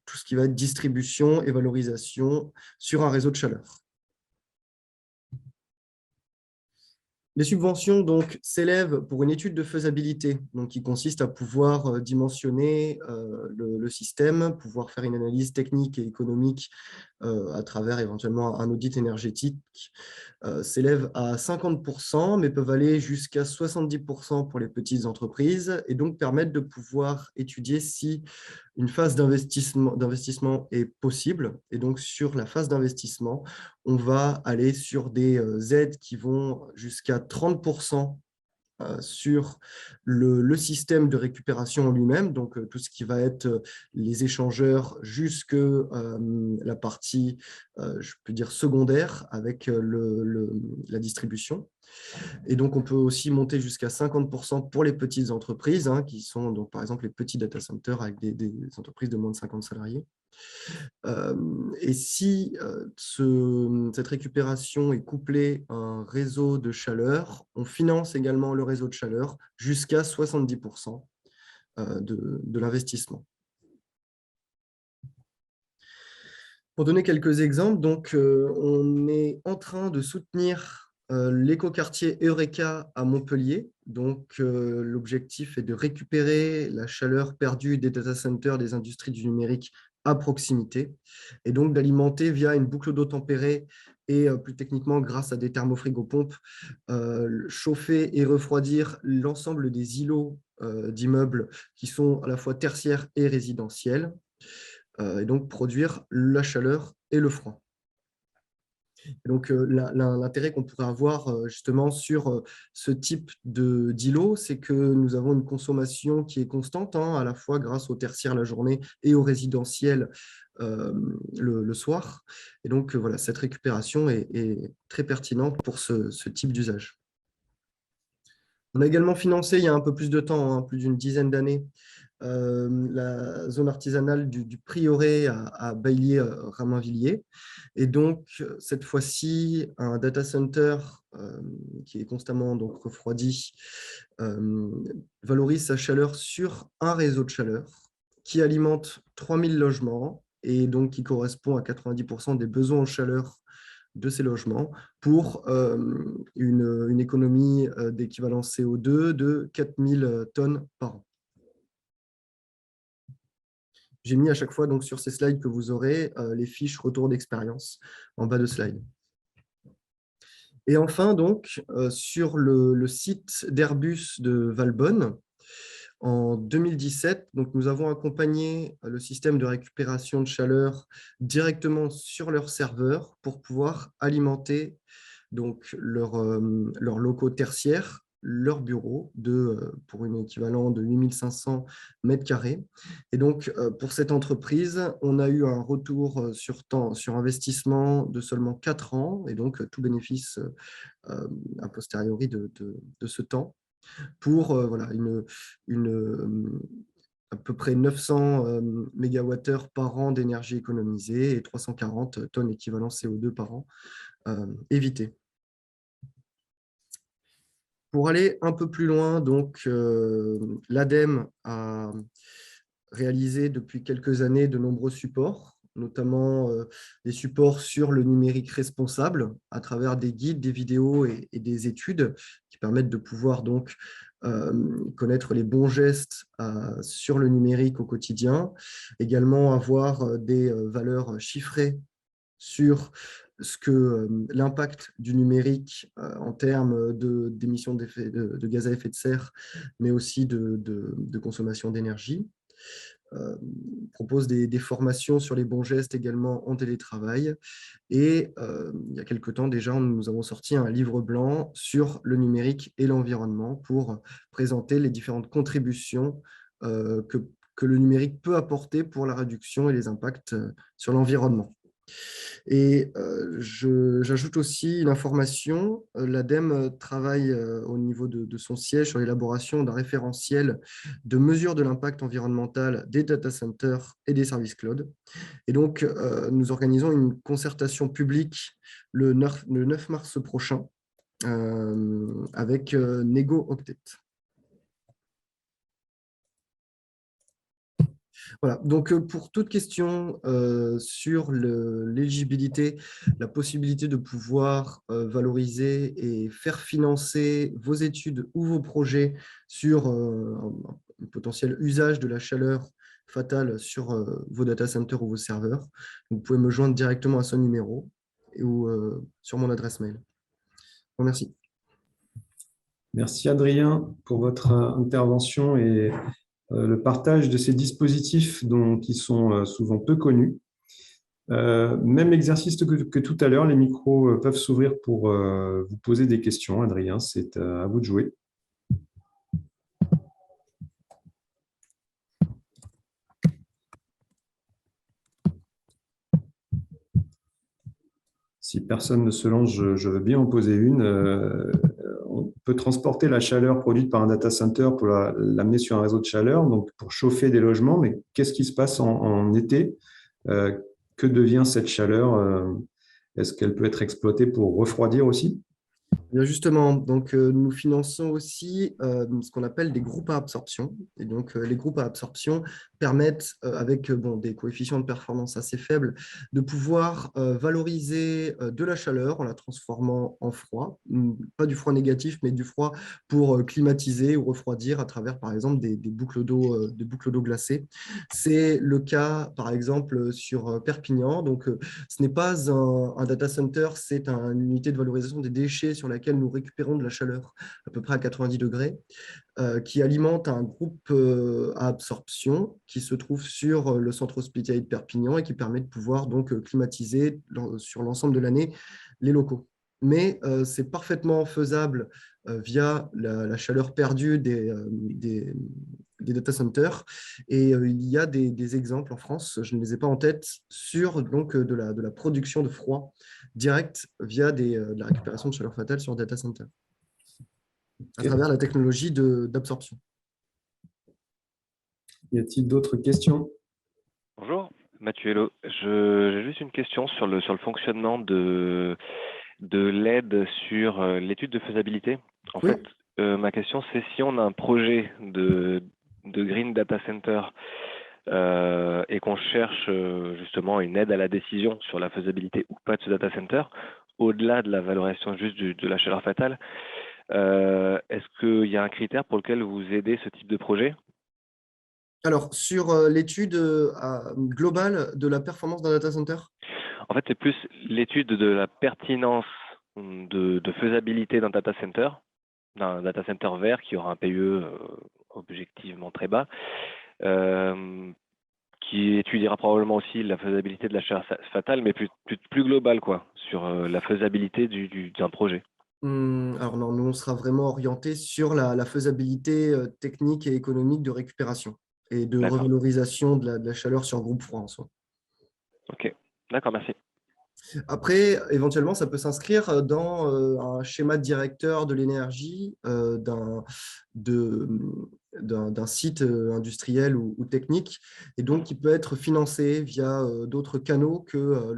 tout ce qui va être distribution et valorisation sur un réseau de chaleur. Les subventions s'élèvent pour une étude de faisabilité, qui consiste à pouvoir dimensionner le système, pouvoir faire une analyse technique et économique à travers éventuellement un audit énergétique, s'élèvent à 50%, mais peuvent aller jusqu'à 70% pour les petites entreprises, et donc permettent de pouvoir étudier si une phase d'investissement est possible. Et donc, sur la phase d'investissement, on va aller sur des aides qui vont jusqu'à 30% sur le système de récupération en lui-même, donc tout ce qui va être les échangeurs jusque la partie, je peux dire, secondaire avec la distribution. Et donc, on peut aussi monter jusqu'à 50% pour les petites entreprises, qui sont donc, par exemple les petits data centers avec des entreprises de moins de 50 salariés. Et si cette récupération est couplée à un réseau de chaleur, on finance également le réseau de chaleur jusqu'à 70% de l'investissement. Pour donner quelques exemples, donc, on est en train de soutenir l'écoquartier Eureka à Montpellier. Donc, l'objectif est de récupérer la chaleur perdue des data centers des industries du numérique à proximité, et donc d'alimenter via une boucle d'eau tempérée et plus techniquement grâce à des thermofrigopompes, chauffer et refroidir l'ensemble des îlots d'immeubles qui sont à la fois tertiaires et résidentiels, et donc produire la chaleur et le froid. Donc, l'intérêt qu'on pourrait avoir justement sur ce type d'îlot, c'est que nous avons une consommation qui est constante, à la fois grâce au tertiaire la journée et au résidentiel le soir. Et donc, voilà, cette récupération est très pertinente pour ce type d'usage. On a également financé, il y a un peu plus de temps, plus d'une dizaine d'années, la zone artisanale du Prieuré à Baillier-Raminvilliers. Et donc, cette fois-ci, un data center qui est constamment refroidi valorise sa chaleur sur un réseau de chaleur qui alimente 3000 logements et donc qui correspond à 90% des besoins en chaleur de ces logements pour une économie d'équivalent CO2 de 4000 tonnes par an. J'ai mis à chaque fois donc, sur ces slides que vous aurez les fiches retour d'expérience en bas de slide. Et enfin, donc, sur le site d'Airbus de Valbonne, en 2017, donc, nous avons accompagné le système de récupération de chaleur directement sur leur serveur pour pouvoir alimenter donc, leurs locaux tertiaires, leur bureau pour un équivalent de 8500 mètres carrés. Et donc, pour cette entreprise, on a eu un retour sur investissement de seulement 4 ans, et donc tout bénéfice a posteriori de ce temps, pour voilà, à peu près 900 MWh par an d'énergie économisée et 340 tonnes équivalent CO2 par an évitées. Pour aller un peu plus loin, donc l'ADEME a réalisé depuis quelques années de nombreux supports, notamment des supports sur le numérique responsable à travers des guides, des vidéos et des études qui permettent de pouvoir donc connaître les bons gestes sur le numérique au quotidien, également avoir des valeurs chiffrées sur l'impact du numérique en termes d'émissions de gaz à effet de serre, mais aussi de consommation d'énergie. propose des formations sur les bons gestes également en télétravail. Et il y a quelque temps déjà, nous avons sorti un livre blanc sur le numérique et l'environnement pour présenter les différentes contributions que le numérique peut apporter pour la réduction et les impacts sur l'environnement. Et j'ajoute aussi une information, l'ADEME travaille au niveau de son siège sur l'élaboration d'un référentiel de mesure de l'impact environnemental des data centers et des services cloud. Et donc, nous organisons une concertation publique le 9 mars prochain avec Nego Octet. Voilà, donc pour toute question sur l'éligibilité, la possibilité de pouvoir valoriser et faire financer vos études ou vos projets sur un potentiel usage de la chaleur fatale sur vos data centers ou vos serveurs, vous pouvez me joindre directement à ce numéro ou sur mon adresse mail. Bon, merci. Merci Adrien pour votre intervention et le partage de ces dispositifs qui sont souvent peu connus. Même exercice que tout à l'heure, les micros peuvent s'ouvrir pour vous poser des questions. Adrien, c'est à vous de jouer. Si personne ne se lance, je veux bien en poser une. On peut transporter la chaleur produite par un data center pour l'amener sur un réseau de chaleur, donc pour chauffer des logements. Mais qu'est-ce qui se passe en été? Que devient cette chaleur? Est-ce qu'elle peut être exploitée pour refroidir aussi? Bien justement, donc, nous finançons aussi ce qu'on appelle des groupes à absorption. Et donc, les groupes à absorption permettent, avec des coefficients de performance assez faibles, de pouvoir valoriser de la chaleur en la transformant en froid. Pas du froid négatif, mais du froid pour climatiser ou refroidir à travers, par exemple, des boucles d'eau glacées. C'est le cas, par exemple, sur Perpignan. Donc, ce n'est pas un data center, c'est une unité de valorisation des déchets sur laquelle nous récupérons de la chaleur à peu près à 90 degrés, qui alimente un groupe à absorption qui se trouve sur le centre hospitalier de Perpignan et qui permet de pouvoir donc climatiser sur l'ensemble de l'année les locaux. Mais c'est parfaitement faisable via la chaleur perdue des data centers. Et il y a des exemples en France, je ne les ai pas en tête, sur donc, de la production de froid direct via de la récupération de chaleur fatale sur data center, à travers la technologie d'absorption. Y a-t-il d'autres questions? Bonjour, Mathieu Hello. J'ai juste une question sur le fonctionnement de l'aide sur l'étude de faisabilité. En fait, ma question, c'est si on a un projet de Green Data Center et qu'on cherche justement une aide à la décision sur la faisabilité ou pas de ce data center, au-delà de la valorisation juste de la chaleur fatale, est-ce qu'il y a un critère pour lequel vous aidez ce type de projet? Alors, sur l'étude globale de la performance d'un data center? En fait, c'est plus l'étude de la pertinence de faisabilité d'un data center vert qui aura un PUE objectivement très bas, qui étudiera probablement aussi la faisabilité de la chaleur fatale, mais plus global, quoi, sur la faisabilité d'un projet. Alors non, nous, on sera vraiment orienté sur la faisabilité technique et économique de récupération et de revalorisation de la chaleur sur groupe froid en soi. Ok, d'accord, merci. Après, éventuellement, ça peut s'inscrire dans un schéma directeur de l'énergie d'un site industriel ou technique, et donc qui peut être financé via d'autres canaux que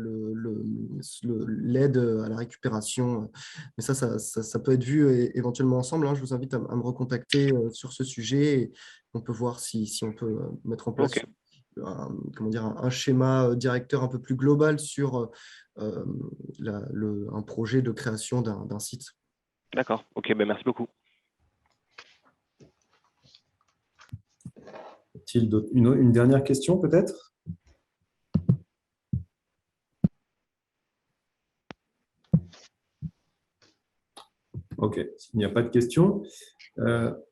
l'aide à la récupération. Mais ça peut être vu éventuellement ensemble. Hein. Je vous invite à me recontacter sur ce sujet et on peut voir si on peut mettre en place un schéma directeur un peu plus global sur un projet de création d'un site. D'accord, ok, ben merci beaucoup. Y a-t-il une dernière question peut-être? Ok, s'il n'y a pas de questions,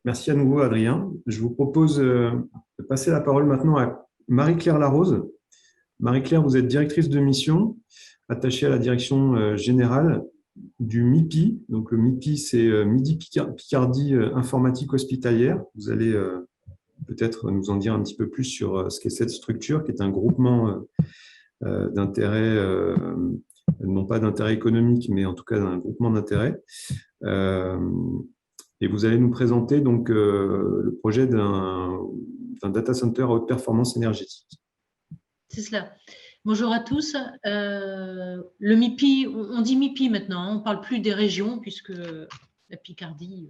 merci à nouveau Adrien. Je vous propose de passer la parole maintenant à Marie-Claire Larose. Marie-Claire, vous êtes directrice de mission, attachée à la direction générale du MIPI. Donc, le MIPI, c'est Midi Picardie Informatique Hospitalière. Vous allez peut-être nous en dire un petit peu plus sur ce qu'est cette structure, qui est un groupement d'intérêt, non pas d'intérêt économique, mais en tout cas d'un groupement d'intérêt. Et vous allez nous présenter donc le projet d'un data center à haute performance énergétique. C'est cela. Bonjour à tous. Le MIPI, on dit MIPI maintenant, hein, on ne parle plus des régions puisque la Picardie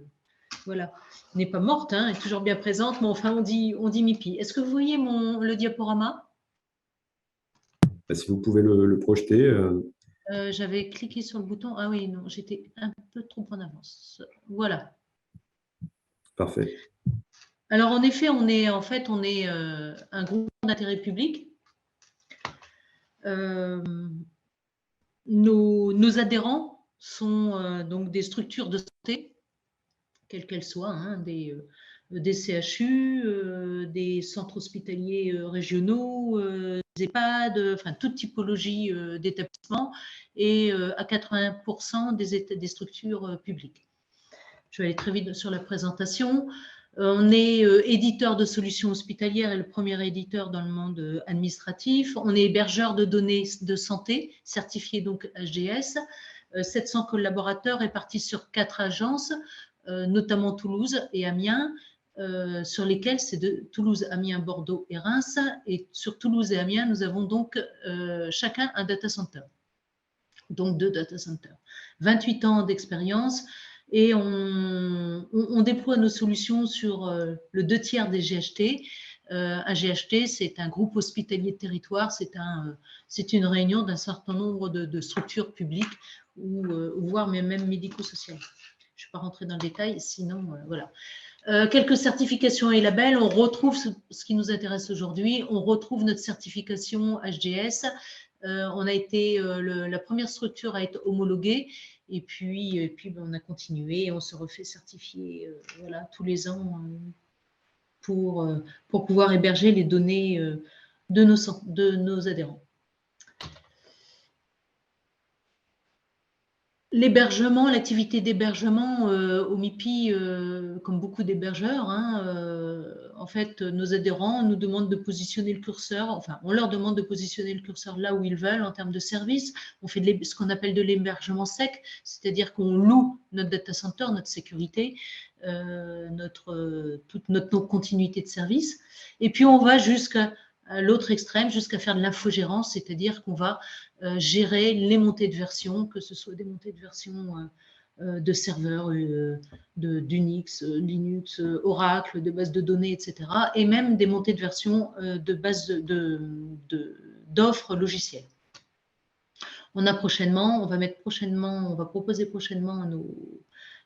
voilà, n'est pas morte, hein, est toujours bien présente, mais enfin on dit MIPI. Est-ce que vous voyez le diaporama? Si vous pouvez le projeter. J'avais cliqué sur le bouton. Ah oui, non, j'étais un peu trop en avance. Voilà. Parfait. Alors en effet, on est un groupe d'intérêt public. Nos adhérents sont donc des structures de santé, quelles qu'elles soient, hein, des CHU, des centres hospitaliers régionaux, des EHPAD, enfin toute typologie d'établissement, et à 80% des structures publiques. Je vais aller très vite sur la présentation. On est éditeur de solutions hospitalières et le premier éditeur dans le monde administratif. On est hébergeur de données de santé, certifié donc HDS. 700 collaborateurs répartis sur 4 agences, notamment Toulouse et Amiens, sur lesquelles c'est de Toulouse, Amiens, Bordeaux et Reims. Et sur Toulouse et Amiens, nous avons donc chacun un data center. Donc 2 data centers. 28 ans d'expérience. Et on déploie nos solutions sur le 2/3 des GHT. Un GHT, c'est un groupe hospitalier de territoire, c'est une réunion d'un certain nombre de structures publiques, voire même médico-sociales. Je ne vais pas rentrer dans le détail, sinon, voilà. Quelques certifications et labels. On retrouve ce qui nous intéresse aujourd'hui. On retrouve notre certification HDS. On a été la première structure à être homologuée. Et puis on a continué et on se refait certifier voilà, tous les ans pour pouvoir héberger les données de nos adhérents. L'hébergement, l'activité d'hébergement au MIPI, comme beaucoup d'hébergeurs, hein, en fait, nos adhérents nous demandent de positionner le curseur, enfin, on leur demande de positionner le curseur là où ils veulent en termes de services. On fait ce qu'on appelle de l'hébergement sec, c'est-à-dire qu'on loue notre data center, notre sécurité, toute notre continuité de service. Et puis, on va jusqu'à l'autre extrême, jusqu'à faire de l'infogérance, c'est-à-dire qu'on va gérer les montées de version, que ce soit des montées de version de serveurs, d'Unix, Linux, Oracle, de bases de données, etc. Et même des montées de version de bases d'offres logicielles. On va proposer prochainement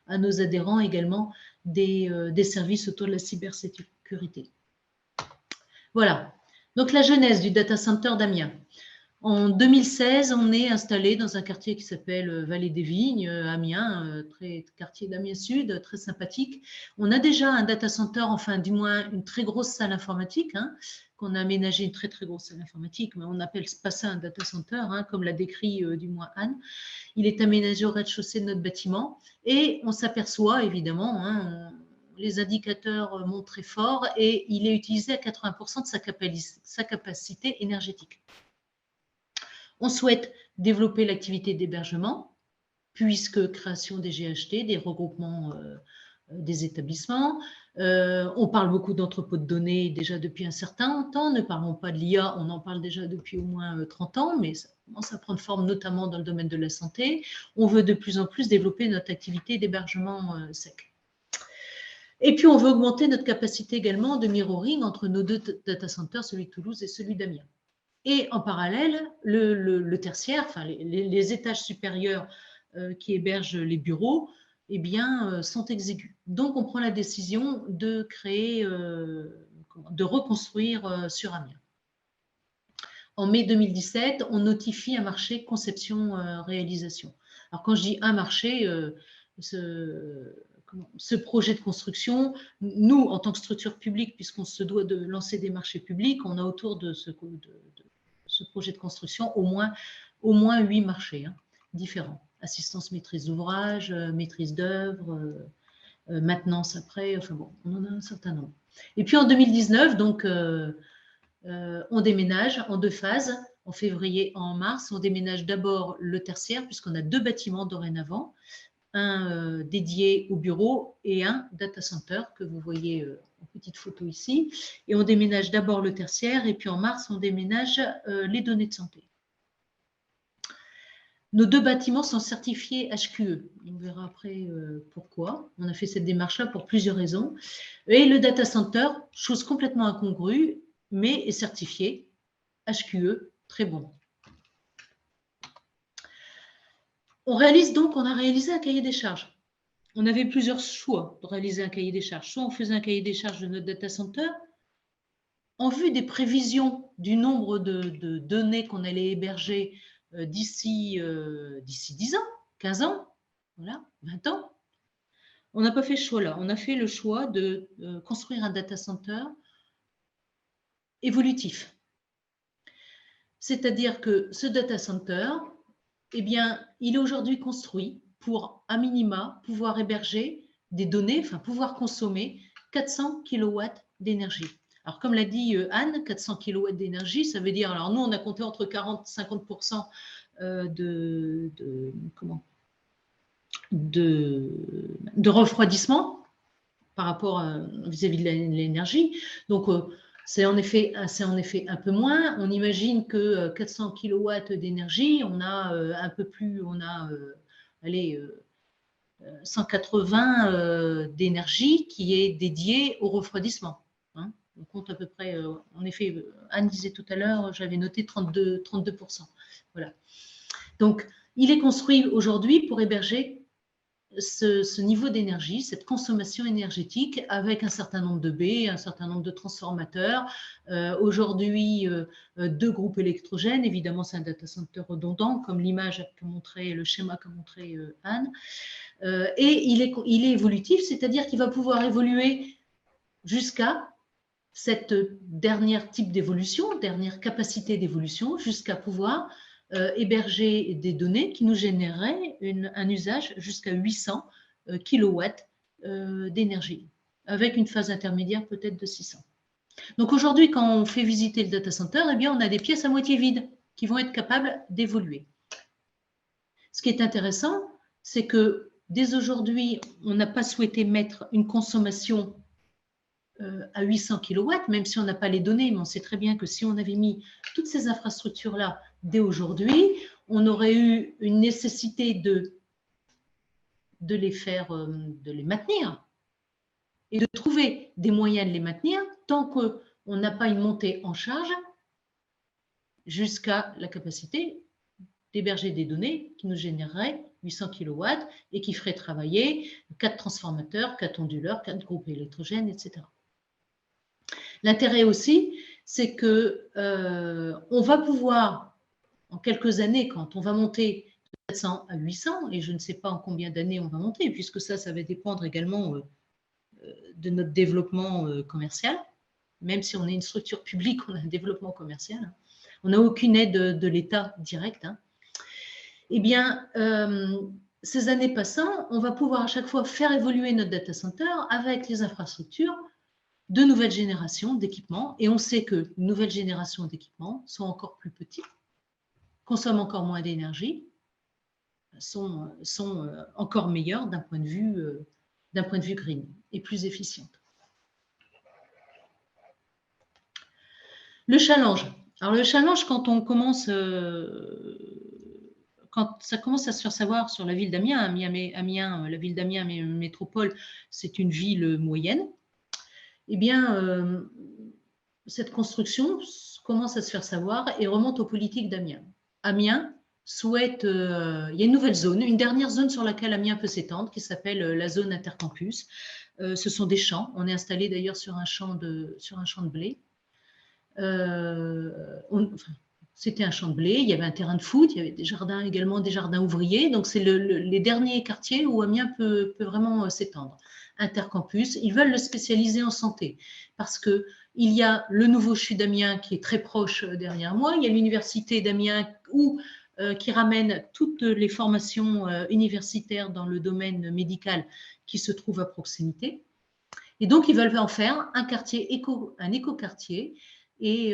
à nos adhérents également des services autour de la cybersécurité. Voilà. Donc, la genèse du data center d'Amiens. En 2016, on est installé dans un quartier qui s'appelle Vallée des Vignes, Amiens, quartier d'Amiens Sud, très sympathique. On a déjà un data center, enfin du moins une très grosse salle informatique, hein, qu'on a aménagé, une très très grosse salle informatique, mais on n'appelle pas ça un data center, hein, comme l'a décrit du moins Anne. Il est aménagé au rez-de-chaussée de notre bâtiment et on s'aperçoit évidemment, hein, les indicateurs montent très fort et il est utilisé à 80% de sa capacité énergétique. On souhaite développer l'activité d'hébergement, puisque création des GHT, des regroupements des établissements. On parle beaucoup d'entrepôts de données déjà depuis un certain temps. Ne parlons pas de l'IA, on en parle déjà depuis au moins 30 ans, mais ça commence à prendre forme notamment dans le domaine de la santé. On veut de plus en plus développer notre activité d'hébergement sec. Et puis, on veut augmenter notre capacité également de mirroring entre nos 2 data centers, celui de Toulouse et celui d'Amiens. Et en parallèle, le tertiaire, enfin les étages supérieurs qui hébergent les bureaux, eh bien, sont exigus. Donc, on prend la décision de créer, de reconstruire sur Amiens. En mai 2017, on notifie un marché conception-réalisation. Alors, quand je dis un marché, ce projet de construction, nous, en tant que structure publique, puisqu'on se doit de lancer des marchés publics, on a autour de ce projet de construction au moins 8 marchés différents. Assistance maîtrise d'ouvrage, maîtrise d'œuvre, maintenance après, enfin bon, on en a un certain nombre. Et puis en 2019, donc, on déménage en 2 phases, en février et en mars. On déménage d'abord le tertiaire, puisqu'on a 2 bâtiments dorénavant, un dédié au bureau et un data center que vous voyez en petite photo ici. Et on déménage d'abord le tertiaire et puis en mars, on déménage les données de santé. Nos 2 bâtiments sont certifiés HQE. On verra après pourquoi. On a fait cette démarche-là pour plusieurs raisons. Et le data center, chose complètement incongrue, mais est certifié HQE, très bon. On a réalisé un cahier des charges. On avait plusieurs choix de réaliser un cahier des charges. Soit on faisait un cahier des charges de notre data center, en vue des prévisions du nombre de données qu'on allait héberger d'ici 10 ans, 15 ans, voilà, 20 ans. On n'a pas fait ce choix-là. On a fait le choix de construire un data center évolutif. C'est-à-dire que ce data center, eh bien, il est aujourd'hui construit pour, à minima, pouvoir héberger des données, enfin pouvoir consommer 400 kW d'énergie. Alors, comme l'a dit Anne, 400 kW d'énergie, ça veut dire, alors nous, on a compté entre 40 et 50% de refroidissement par rapport vis-à-vis de l'énergie. Donc, c'est en effet un peu moins. On imagine que 400 kW d'énergie, on a un peu plus, on a 180 d'énergie qui est dédiée au refroidissement. Hein. On compte à peu près, en effet, Anne disait tout à l'heure, j'avais noté 32%. Voilà. Donc, il est construit aujourd'hui pour héberger ce niveau d'énergie, cette consommation énergétique avec un certain nombre de baies, un certain nombre de transformateurs. Aujourd'hui, 2 groupes électrogènes. Évidemment, c'est un data center redondant, comme l'image qu'a montré, le schéma qu'a montré Anne. Et il est évolutif, c'est-à-dire qu'il va pouvoir évoluer jusqu'à cette dernière type d'évolution, dernière capacité d'évolution, jusqu'à pouvoir héberger des données qui nous généreraient un usage jusqu'à 800 kW d'énergie, avec une phase intermédiaire peut-être de 600. Donc aujourd'hui, quand on fait visiter le data center, eh bien, on a des pièces à moitié vides qui vont être capables d'évoluer. Ce qui est intéressant, c'est que dès aujourd'hui, on n'a pas souhaité mettre une consommation à 800 kW, même si on n'a pas les données, mais on sait très bien que si on avait mis toutes ces infrastructures-là dès aujourd'hui, on aurait eu une nécessité de les maintenir et de trouver des moyens de les maintenir tant qu'on n'a pas une montée en charge jusqu'à la capacité d'héberger des données qui nous généreraient 800 kW et qui feraient travailler 4 transformateurs, 4 onduleurs, 4 groupes électrogènes, etc. L'intérêt aussi, c'est que on va pouvoir, en quelques années, quand on va monter de 400 à 800, et je ne sais pas en combien d'années on va monter, puisque ça va dépendre également de notre développement commercial. Même si on est une structure publique, on a un développement commercial. On n'a aucune aide de l'État directe. Eh bien, ces années passant, on va pouvoir à chaque fois faire évoluer notre data center avec les infrastructures de nouvelles générations d'équipements. Et on sait que nouvelles générations d'équipements sont encore plus petits, consomment encore moins d'énergie, sont encore meilleurs d'un point de vue green et plus efficientes. Le challenge. Alors le challenge, quand ça commence à se faire savoir sur la ville d'Amiens, Amiens, la ville d'Amiens métropole, c'est une ville moyenne. Eh bien, cette construction commence à se faire savoir et remonte aux politiques d'Amiens. Amiens souhaite, il y a une nouvelle zone, une dernière zone sur laquelle Amiens peut s'étendre, qui s'appelle la zone intercampus. Ce sont des champs. On est installé d'ailleurs sur un champ de blé. C'était un champ de blé, il y avait un terrain de foot, il y avait des jardins également, des jardins ouvriers. Donc, c'est les derniers quartiers où Amiens peut vraiment s'étendre. Intercampus, ils veulent le spécialiser en santé parce qu'il y a le nouveau CHU d'Amiens qui est très proche derrière moi, il y a l'université d'Amiens qui ramène toutes les formations universitaires dans le domaine médical qui se trouvent à proximité. Et donc, ils veulent en faire un quartier un écoquartier et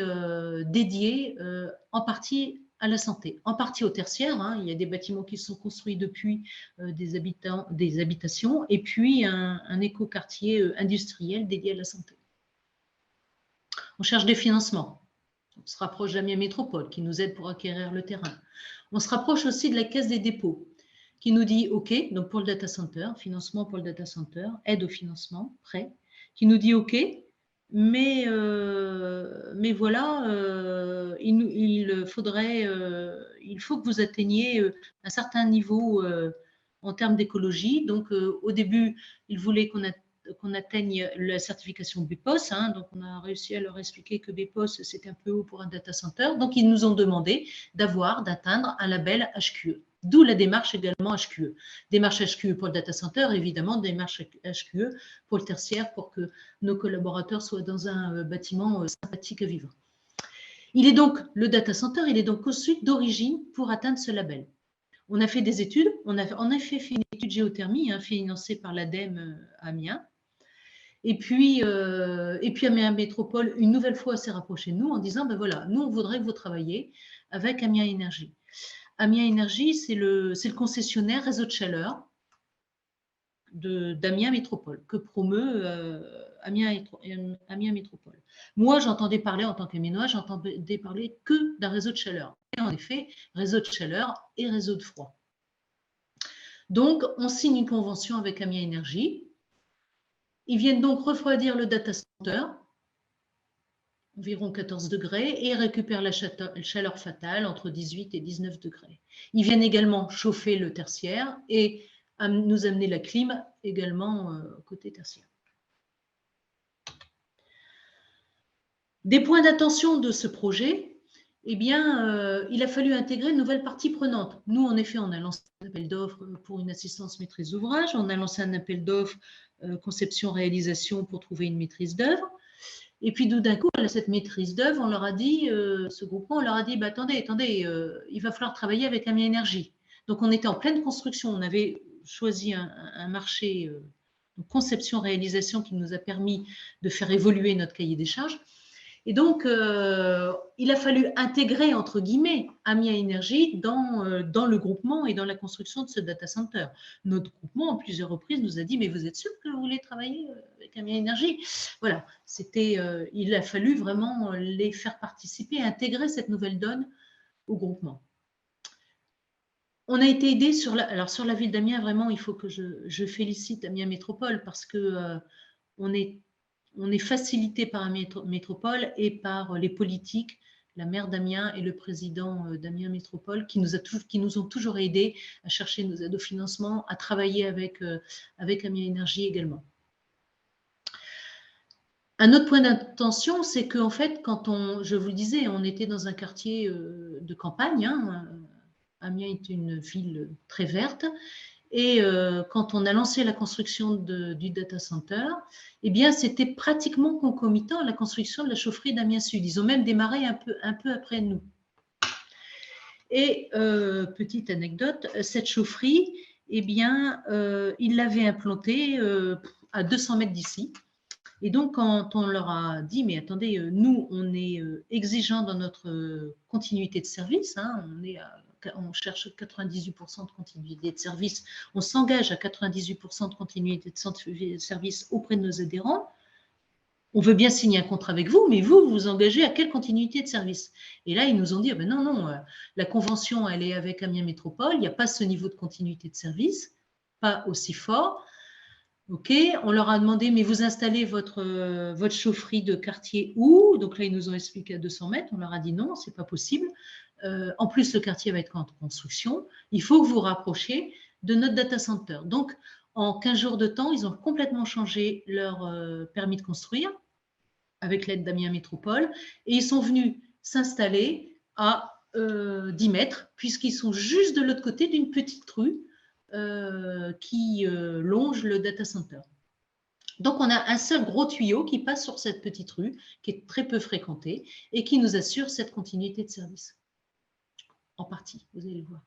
dédié en partie à la santé, en partie au tertiaire. Hein. Il y a des bâtiments qui sont construits depuis des habitations, et puis un écoquartier industriel dédié à la santé. On cherche des financements. On se rapproche d'Amiens Métropole qui nous aide pour acquérir le terrain. On se rapproche aussi de la Caisse des dépôts qui nous dit OK, donc pour le data center, financement pour le data center, aide au financement, prêt, qui nous dit OK, mais voilà, il faut que vous atteigniez un certain niveau en termes d'écologie. Donc au début, il voulait qu'on atteigne la certification BPOS. Hein, donc, on a réussi à leur expliquer que BPOS, c'était un peu haut pour un data center. Donc, ils nous ont demandé d'atteindre un label HQE. D'où la démarche également HQE. Démarche HQE pour le data center, évidemment, démarche HQE pour le tertiaire, pour que nos collaborateurs soient dans un bâtiment sympathique à vivre. Le data center, il est donc conçu d'origine pour atteindre ce label. On a fait des études, on a en effet fait une étude géothermie financée par l'ADEME à Amiens. Et puis Amiens Métropole, une nouvelle fois, s'est rapproché de nous en disant, ben voilà, nous, on voudrait que vous travailliez avec Amiens Énergie. Amiens Énergie, c'est le concessionnaire réseau de chaleur d'Amiens Métropole, que promeut Amiens Métropole. Moi, j'entendais parler, en tant qu'Amiennois, j'entendais parler que d'un réseau de chaleur. Et en effet, réseau de chaleur et réseau de froid. Donc, on signe une convention avec Amiens Énergie. Ils viennent donc refroidir le data center, environ 14 degrés, et récupèrent la chaleur fatale entre 18 et 19 degrés. Ils viennent également chauffer le tertiaire et nous amener la clim également côté tertiaire. Des points d'attention de ce projet, eh bien, il a fallu intégrer une nouvelle partie prenante. Nous, en effet, on a lancé un appel d'offres pour une assistance maîtrise d'ouvrage, on a lancé un appel d'offres conception-réalisation pour trouver une maîtrise d'œuvre. Et puis, d'un coup, à cette maîtrise d'œuvre, on leur a dit, ce groupement, on leur a dit, bah, attendez, il va falloir travailler avec Amiens Énergie. Donc, on était en pleine construction, on avait choisi un marché conception-réalisation qui nous a permis de faire évoluer notre cahier des charges. Et donc, il a fallu intégrer, entre guillemets, Amiens Énergie dans le groupement et dans la construction de ce data center. Notre groupement, en plusieurs reprises, nous a dit « Mais vous êtes sûr que vous voulez travailler avec Amiens Énergie ?» Voilà, il a fallu vraiment les faire participer, intégrer cette nouvelle donne au groupement. On a été aidé sur la ville d'Amiens, vraiment, il faut que je félicite Amiens Métropole parce que on est facilité par Amiens Métropole et par les politiques, la maire d'Amiens et le président d'Amiens Métropole qui nous ont toujours aidés à chercher nos aides au financement, à travailler avec Amiens Énergie également. Un autre point d'attention, c'est qu'en fait, je vous le disais, on était dans un quartier de campagne. Amiens est une ville très verte. Et quand on a lancé la construction du data center, eh bien, c'était pratiquement concomitant à la construction de la chaufferie d'Amiens Sud. Ils ont même démarré un peu après nous. Et petite anecdote, cette chaufferie, eh bien, ils l'avaient implantée à 200 mètres d'ici. Et donc, quand on leur a dit, mais attendez, nous, on est exigeants dans notre continuité de service, on cherche 98% de continuité de service, on s'engage à 98% de continuité de service auprès de nos adhérents, on veut bien signer un contrat avec vous, mais vous vous engagez à quelle continuité de service? Et là, ils nous ont dit, ben non, la convention, elle est avec Amiens Métropole, il n'y a pas ce niveau de continuité de service, pas aussi fort. OK, on leur a demandé, mais vous installez votre chaufferie de quartier où? Donc là, ils nous ont expliqué à 200 mètres. On leur a dit non, ce n'est pas possible. En plus, le quartier va être en construction. Il faut que vous vous rapprochiez de notre data center. Donc, en 15 jours de temps, ils ont complètement changé leur permis de construire avec l'aide d'Amiens Métropole et ils sont venus s'installer à 10 mètres, puisqu'ils sont juste de l'autre côté d'une petite rue qui longe le data center. Donc, on a un seul gros tuyau qui passe sur cette petite rue, qui est très peu fréquentée, et qui nous assure cette continuité de service. En partie, vous allez le voir.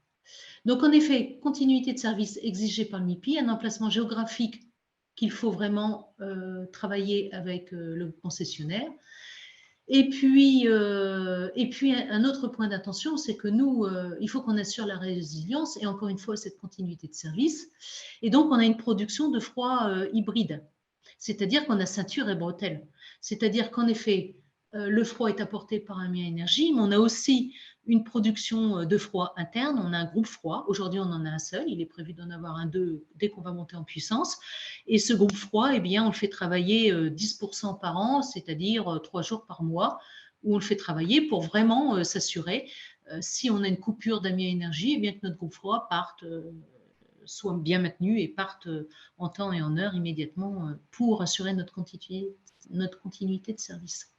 Donc, en effet, continuité de service exigée par le MIPI, un emplacement géographique qu'il faut vraiment travailler avec le concessionnaire. Et puis, un autre point d'attention, c'est que nous, il faut qu'on assure la résilience et encore une fois, cette continuité de service. Et donc, on a une production de froid hybride. C'est-à-dire qu'on a ceinture et bretelles. C'est-à-dire qu'en effet, le froid est apporté par Amiens Énergie, mais on a aussi une production de froid interne. On a un groupe froid. Aujourd'hui, on en a un seul. Il est prévu d'en avoir un dès qu'on va monter en puissance. Et ce groupe froid, eh bien, on le fait travailler 10% par an, c'est-à-dire 3 jours par mois, où on le fait travailler pour vraiment s'assurer, si on a une coupure d'Amiens Énergie, eh bien, que notre groupe froid soit bien maintenu et parte en temps et en heure immédiatement pour assurer notre continuité de service.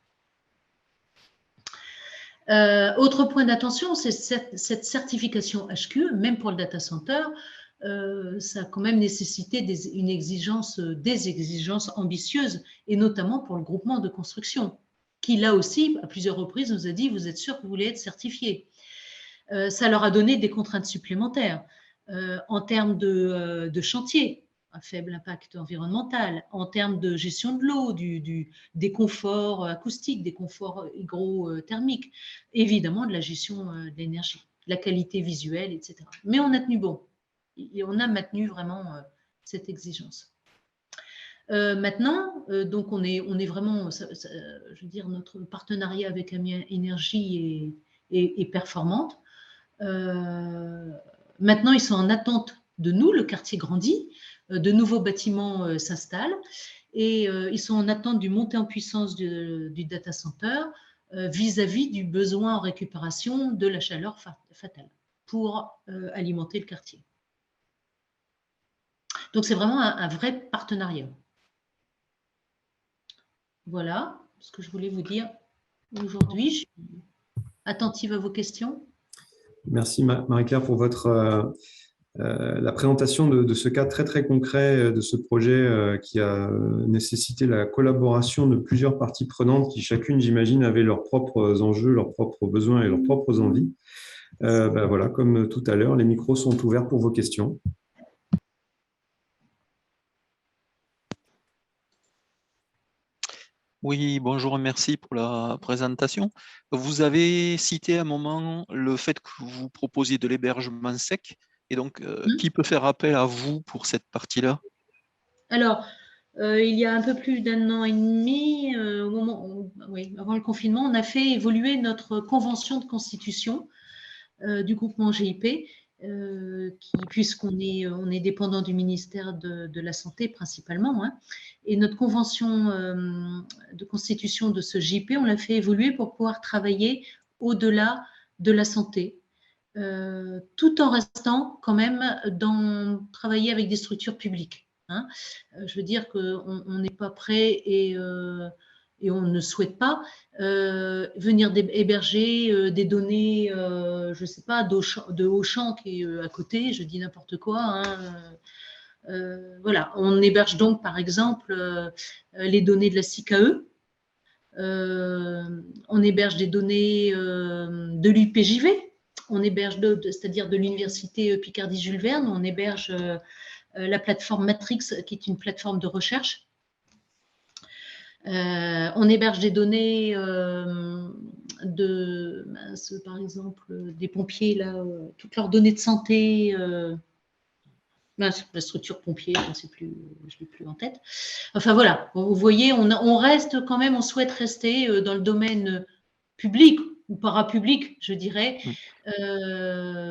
Autre point d'attention, c'est cette certification HQE, même pour le data center, ça a quand même nécessité des exigences ambitieuses, et notamment pour le groupement de construction, qui là aussi, à plusieurs reprises, nous a dit « vous êtes sûr que vous voulez être certifié ». Ça leur a donné des contraintes supplémentaires en termes de chantier, à faible impact environnemental, en termes de gestion de l'eau, des conforts acoustiques, des conforts hygrothermiques, évidemment de la gestion de l'énergie, la qualité visuelle, etc. Mais on a tenu bon et on a maintenu vraiment cette exigence. Maintenant, donc on est vraiment, je veux dire, notre partenariat avec Amiens Énergie est performante. Maintenant, ils sont en attente de nous, le quartier grandit, de nouveaux bâtiments s'installent et ils sont en attente du montée en puissance du data center vis-à-vis du besoin en récupération de la chaleur fatale pour alimenter le quartier. Donc, c'est vraiment un vrai partenariat. Voilà ce que je voulais vous dire aujourd'hui. Je suis attentive à vos questions. Merci Marie-Claire pour la présentation de ce cas très très concret de ce projet qui a nécessité la collaboration de plusieurs parties prenantes qui chacune, j'imagine, avaient leurs propres enjeux, leurs propres besoins et leurs propres envies. Voilà, comme tout à l'heure, les micros sont ouverts pour vos questions. Oui, bonjour et merci pour la présentation. Vous avez cité à un moment le fait que vous proposiez de l'hébergement sec. Et donc, qui peut faire appel à vous pour cette partie-là? Alors, il y a un peu plus d'1 an et demi, au moment avant le confinement, on a fait évoluer notre convention de constitution du groupement GIP, puisqu'on est dépendant du ministère de la Santé principalement, hein, et notre convention de constitution de ce GIP, on l'a fait évoluer pour pouvoir travailler au-delà de la santé, tout en restant quand même travailler avec des structures publiques. Hein. Je veux dire qu'on n'est pas prêt et on ne souhaite pas venir héberger des données, je ne sais pas, de Auchan qui est à côté, je dis n'importe quoi. Hein. Voilà, on héberge donc par exemple les données de la CICAE, on héberge des données de l'UPJV, on héberge c'est-à-dire de l'université Picardie-Jules Verne, on héberge la plateforme Matrix qui est une plateforme de recherche. On héberge des données par exemple, des pompiers, là, toutes leurs données de santé, la structure pompier, je ne sais plus, je ne l'ai plus en tête. Enfin voilà, vous voyez, on reste quand même, on souhaite rester dans le domaine public ou parapublic, je dirais,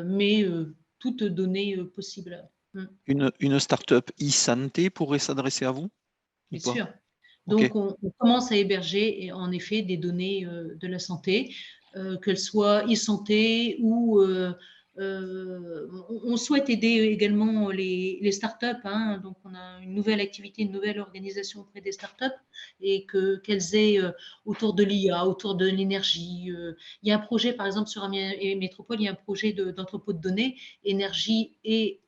mais toute donnée possible. Une start-up e-santé pourrait s'adresser à vous? Bien sûr. Donc, on commence à héberger, en effet, des données de la santé, qu'elles soient e-santé ou On souhaite aider également les startups. Hein, donc, on a une nouvelle activité, une nouvelle organisation auprès des startups et qu'elles aient autour de l'IA, autour de l'énergie. Il y a un projet, par exemple, sur Amiens et Métropole, il y a un projet d'entrepôt de données, énergie et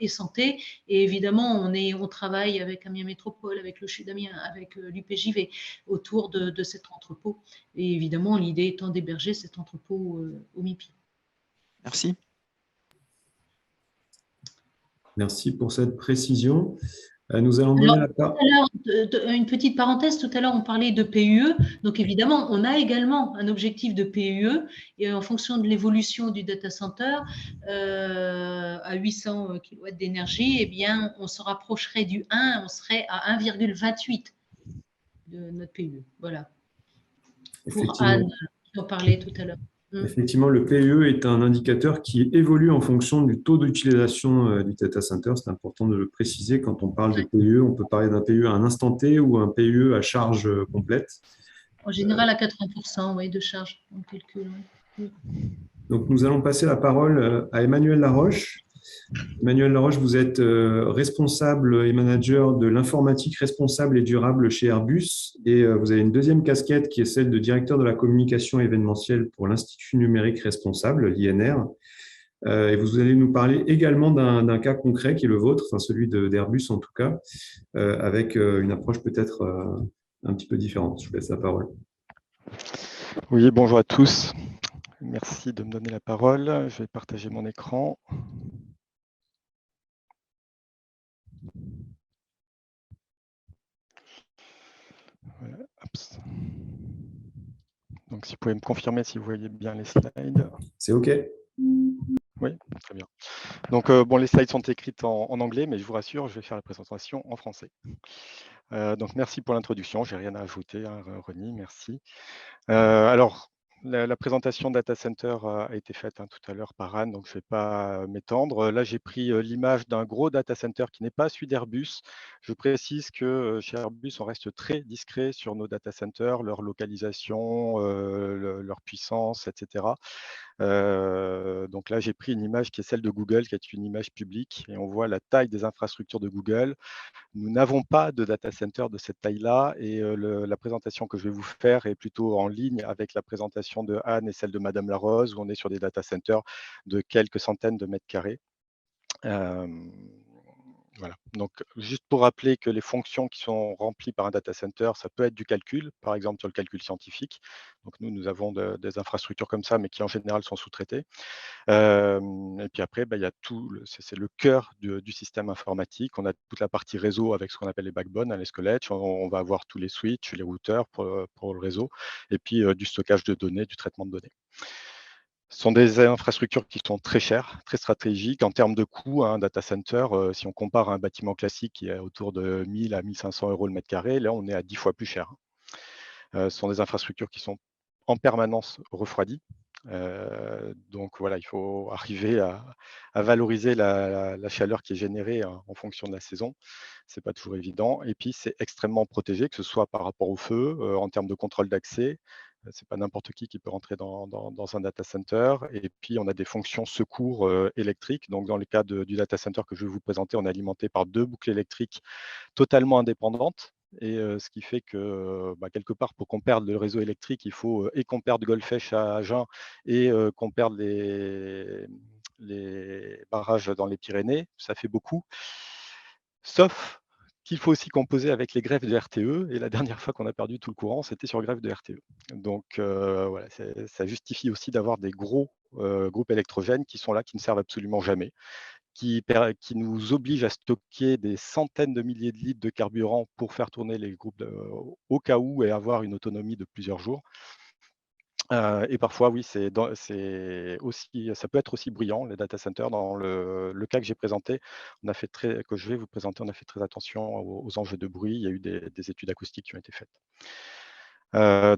santé. Et évidemment, on travaille avec Amiens Métropole, avec le CHU d'Amiens, avec l'UPJV autour de cet entrepôt. Et évidemment, l'idée étant d'héberger cet entrepôt au MIPI. Merci. Merci pour cette précision. Nous allons donner la parole. Une petite parenthèse, tout à l'heure, on parlait de PUE. Donc, évidemment, on a également un objectif de PUE et en fonction de l'évolution du data center à 800 kW d'énergie, eh bien, on se rapprocherait du 1, on serait à 1,28 de notre PUE. Voilà. Pour Anne, qui en parlait tout à l'heure. Effectivement, le PUE est un indicateur qui évolue en fonction du taux d'utilisation du data center. C'est important de le préciser. Quand on parle de PUE, on peut parler d'un PUE à un instant T ou un PUE à charge complète. En général, à 80%, oui, de charge, on calcule. Oui. Donc, nous allons passer la parole à Emmanuel Laroche. Emmanuel Laroche, vous êtes responsable et manager de l'informatique responsable et durable chez Airbus et vous avez une deuxième casquette qui est celle de directeur de la communication événementielle pour l'Institut numérique responsable, l'INR. Et vous allez nous parler également d'un cas concret qui est le vôtre, enfin celui d'Airbus en tout cas, avec une approche peut-être un petit peu différente. Je vous laisse la parole. Oui, bonjour à tous. Merci de me donner la parole. Je vais partager mon écran. Voilà. Donc, si vous pouvez me confirmer si vous voyez bien les slides. C'est OK. Oui, très bien. Donc, bon, les slides sont écrits en anglais, mais je vous rassure, je vais faire la présentation en français. Donc, merci pour l'introduction. Je n'ai rien à ajouter, hein, Ronnie, merci. Alors, la présentation Data Center a été faite tout à l'heure par Anne, donc je ne vais pas m'étendre. Là, j'ai pris l'image d'un gros data center qui n'est pas celui d'Airbus. Je précise que chez Airbus, on reste très discret sur nos data centers, leur localisation, leur puissance, etc. Donc là, j'ai pris une image qui est celle de Google, qui est une image publique, et on voit la taille des infrastructures de Google. Nous n'avons pas de data center de cette taille-là, et la présentation que je vais vous faire est plutôt en ligne avec la présentation de Anne et celle de Madame Larose, où on est sur des data centers de quelques centaines de mètres carrés. Voilà. Donc, juste pour rappeler que les fonctions qui sont remplies par un data center, ça peut être du calcul, par exemple sur le calcul scientifique. Donc, nous avons des infrastructures comme ça, mais qui en général sont sous-traitées. Et puis après, il y a tout, c'est le cœur du système informatique. On a toute la partie réseau avec ce qu'on appelle les backbones, les squelettes. On va avoir tous les switches, les routeurs pour le réseau, et puis du stockage de données, du traitement de données. Ce sont des infrastructures qui sont très chères, très stratégiques. En termes de coût, un data center, si on compare à un bâtiment classique qui est autour de 1000 à 1500 € le mètre carré, là, on est à 10 fois plus cher. Ce sont des infrastructures qui sont en permanence refroidies. Donc voilà, il faut arriver à valoriser la chaleur qui est générée en fonction de la saison. Ce n'est pas toujours évident. Et puis, c'est extrêmement protégé, que ce soit par rapport au feu, en termes de contrôle d'accès. Ce n'est pas n'importe qui peut rentrer dans un data center. Et puis, on a des fonctions secours électriques. Donc, dans le cas du data center que je vais vous présenter, on est alimenté par 2 boucles électriques totalement indépendantes. Et ce qui fait que, quelque part, pour qu'on perde le réseau électrique, il faut et qu'on perde Golfech à Agen et qu'on perde les barrages dans les Pyrénées. Ça fait beaucoup. Sauf qu'il faut aussi composer avec les greffes de RTE. Et la dernière fois qu'on a perdu tout le courant, c'était sur greffe de RTE. Donc, voilà, ça justifie aussi d'avoir des gros groupes électrogènes qui sont là, qui ne servent absolument jamais. Qui nous oblige à stocker des centaines de milliers de litres de carburant pour faire tourner les groupes au cas où et avoir une autonomie de plusieurs jours. Et parfois, oui, ça peut être aussi bruyant, les data centers. Dans le cas que j'ai présenté, que je vais vous présenter, on a fait très attention aux enjeux de bruit. Il y a eu des études acoustiques qui ont été faites.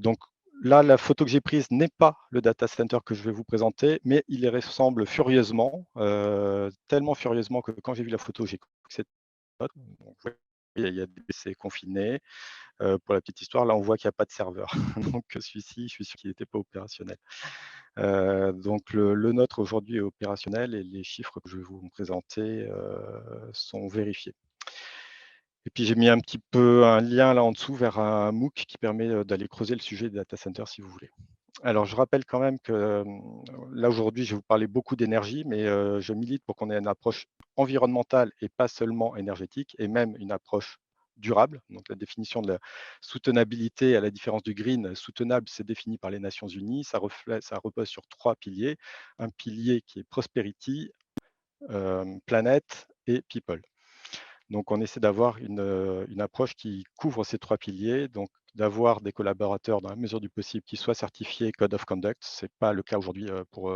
Donc, là, la photo que j'ai prise n'est pas le data center que je vais vous présenter, mais il y ressemble furieusement, tellement furieusement que quand j'ai vu la photo, j'ai cru que c'était autre. Donc, il y a des PC confinés. Pour la petite histoire, là, on voit qu'il n'y a pas de serveur. Donc, celui-ci, je suis sûr qu'il n'était pas opérationnel. Donc, le nôtre aujourd'hui est opérationnel et les chiffres que je vais vous présenter sont vérifiés. Et puis, j'ai mis un petit peu un lien là en dessous vers un MOOC qui permet d'aller creuser le sujet des data centers si vous voulez. Alors, je rappelle quand même que là, aujourd'hui, je vais vous parler beaucoup d'énergie, mais je milite pour qu'on ait une approche environnementale et pas seulement énergétique, et même une approche durable. Donc, la définition de la soutenabilité, à la différence du green, soutenable, c'est défini par les Nations Unies. Ça repose sur 3 piliers. Un pilier qui est prosperity, planète et people. Donc, on essaie d'avoir une approche qui couvre ces 3 piliers, donc d'avoir des collaborateurs dans la mesure du possible qui soient certifiés Code of Conduct. Ce n'est pas le cas aujourd'hui pour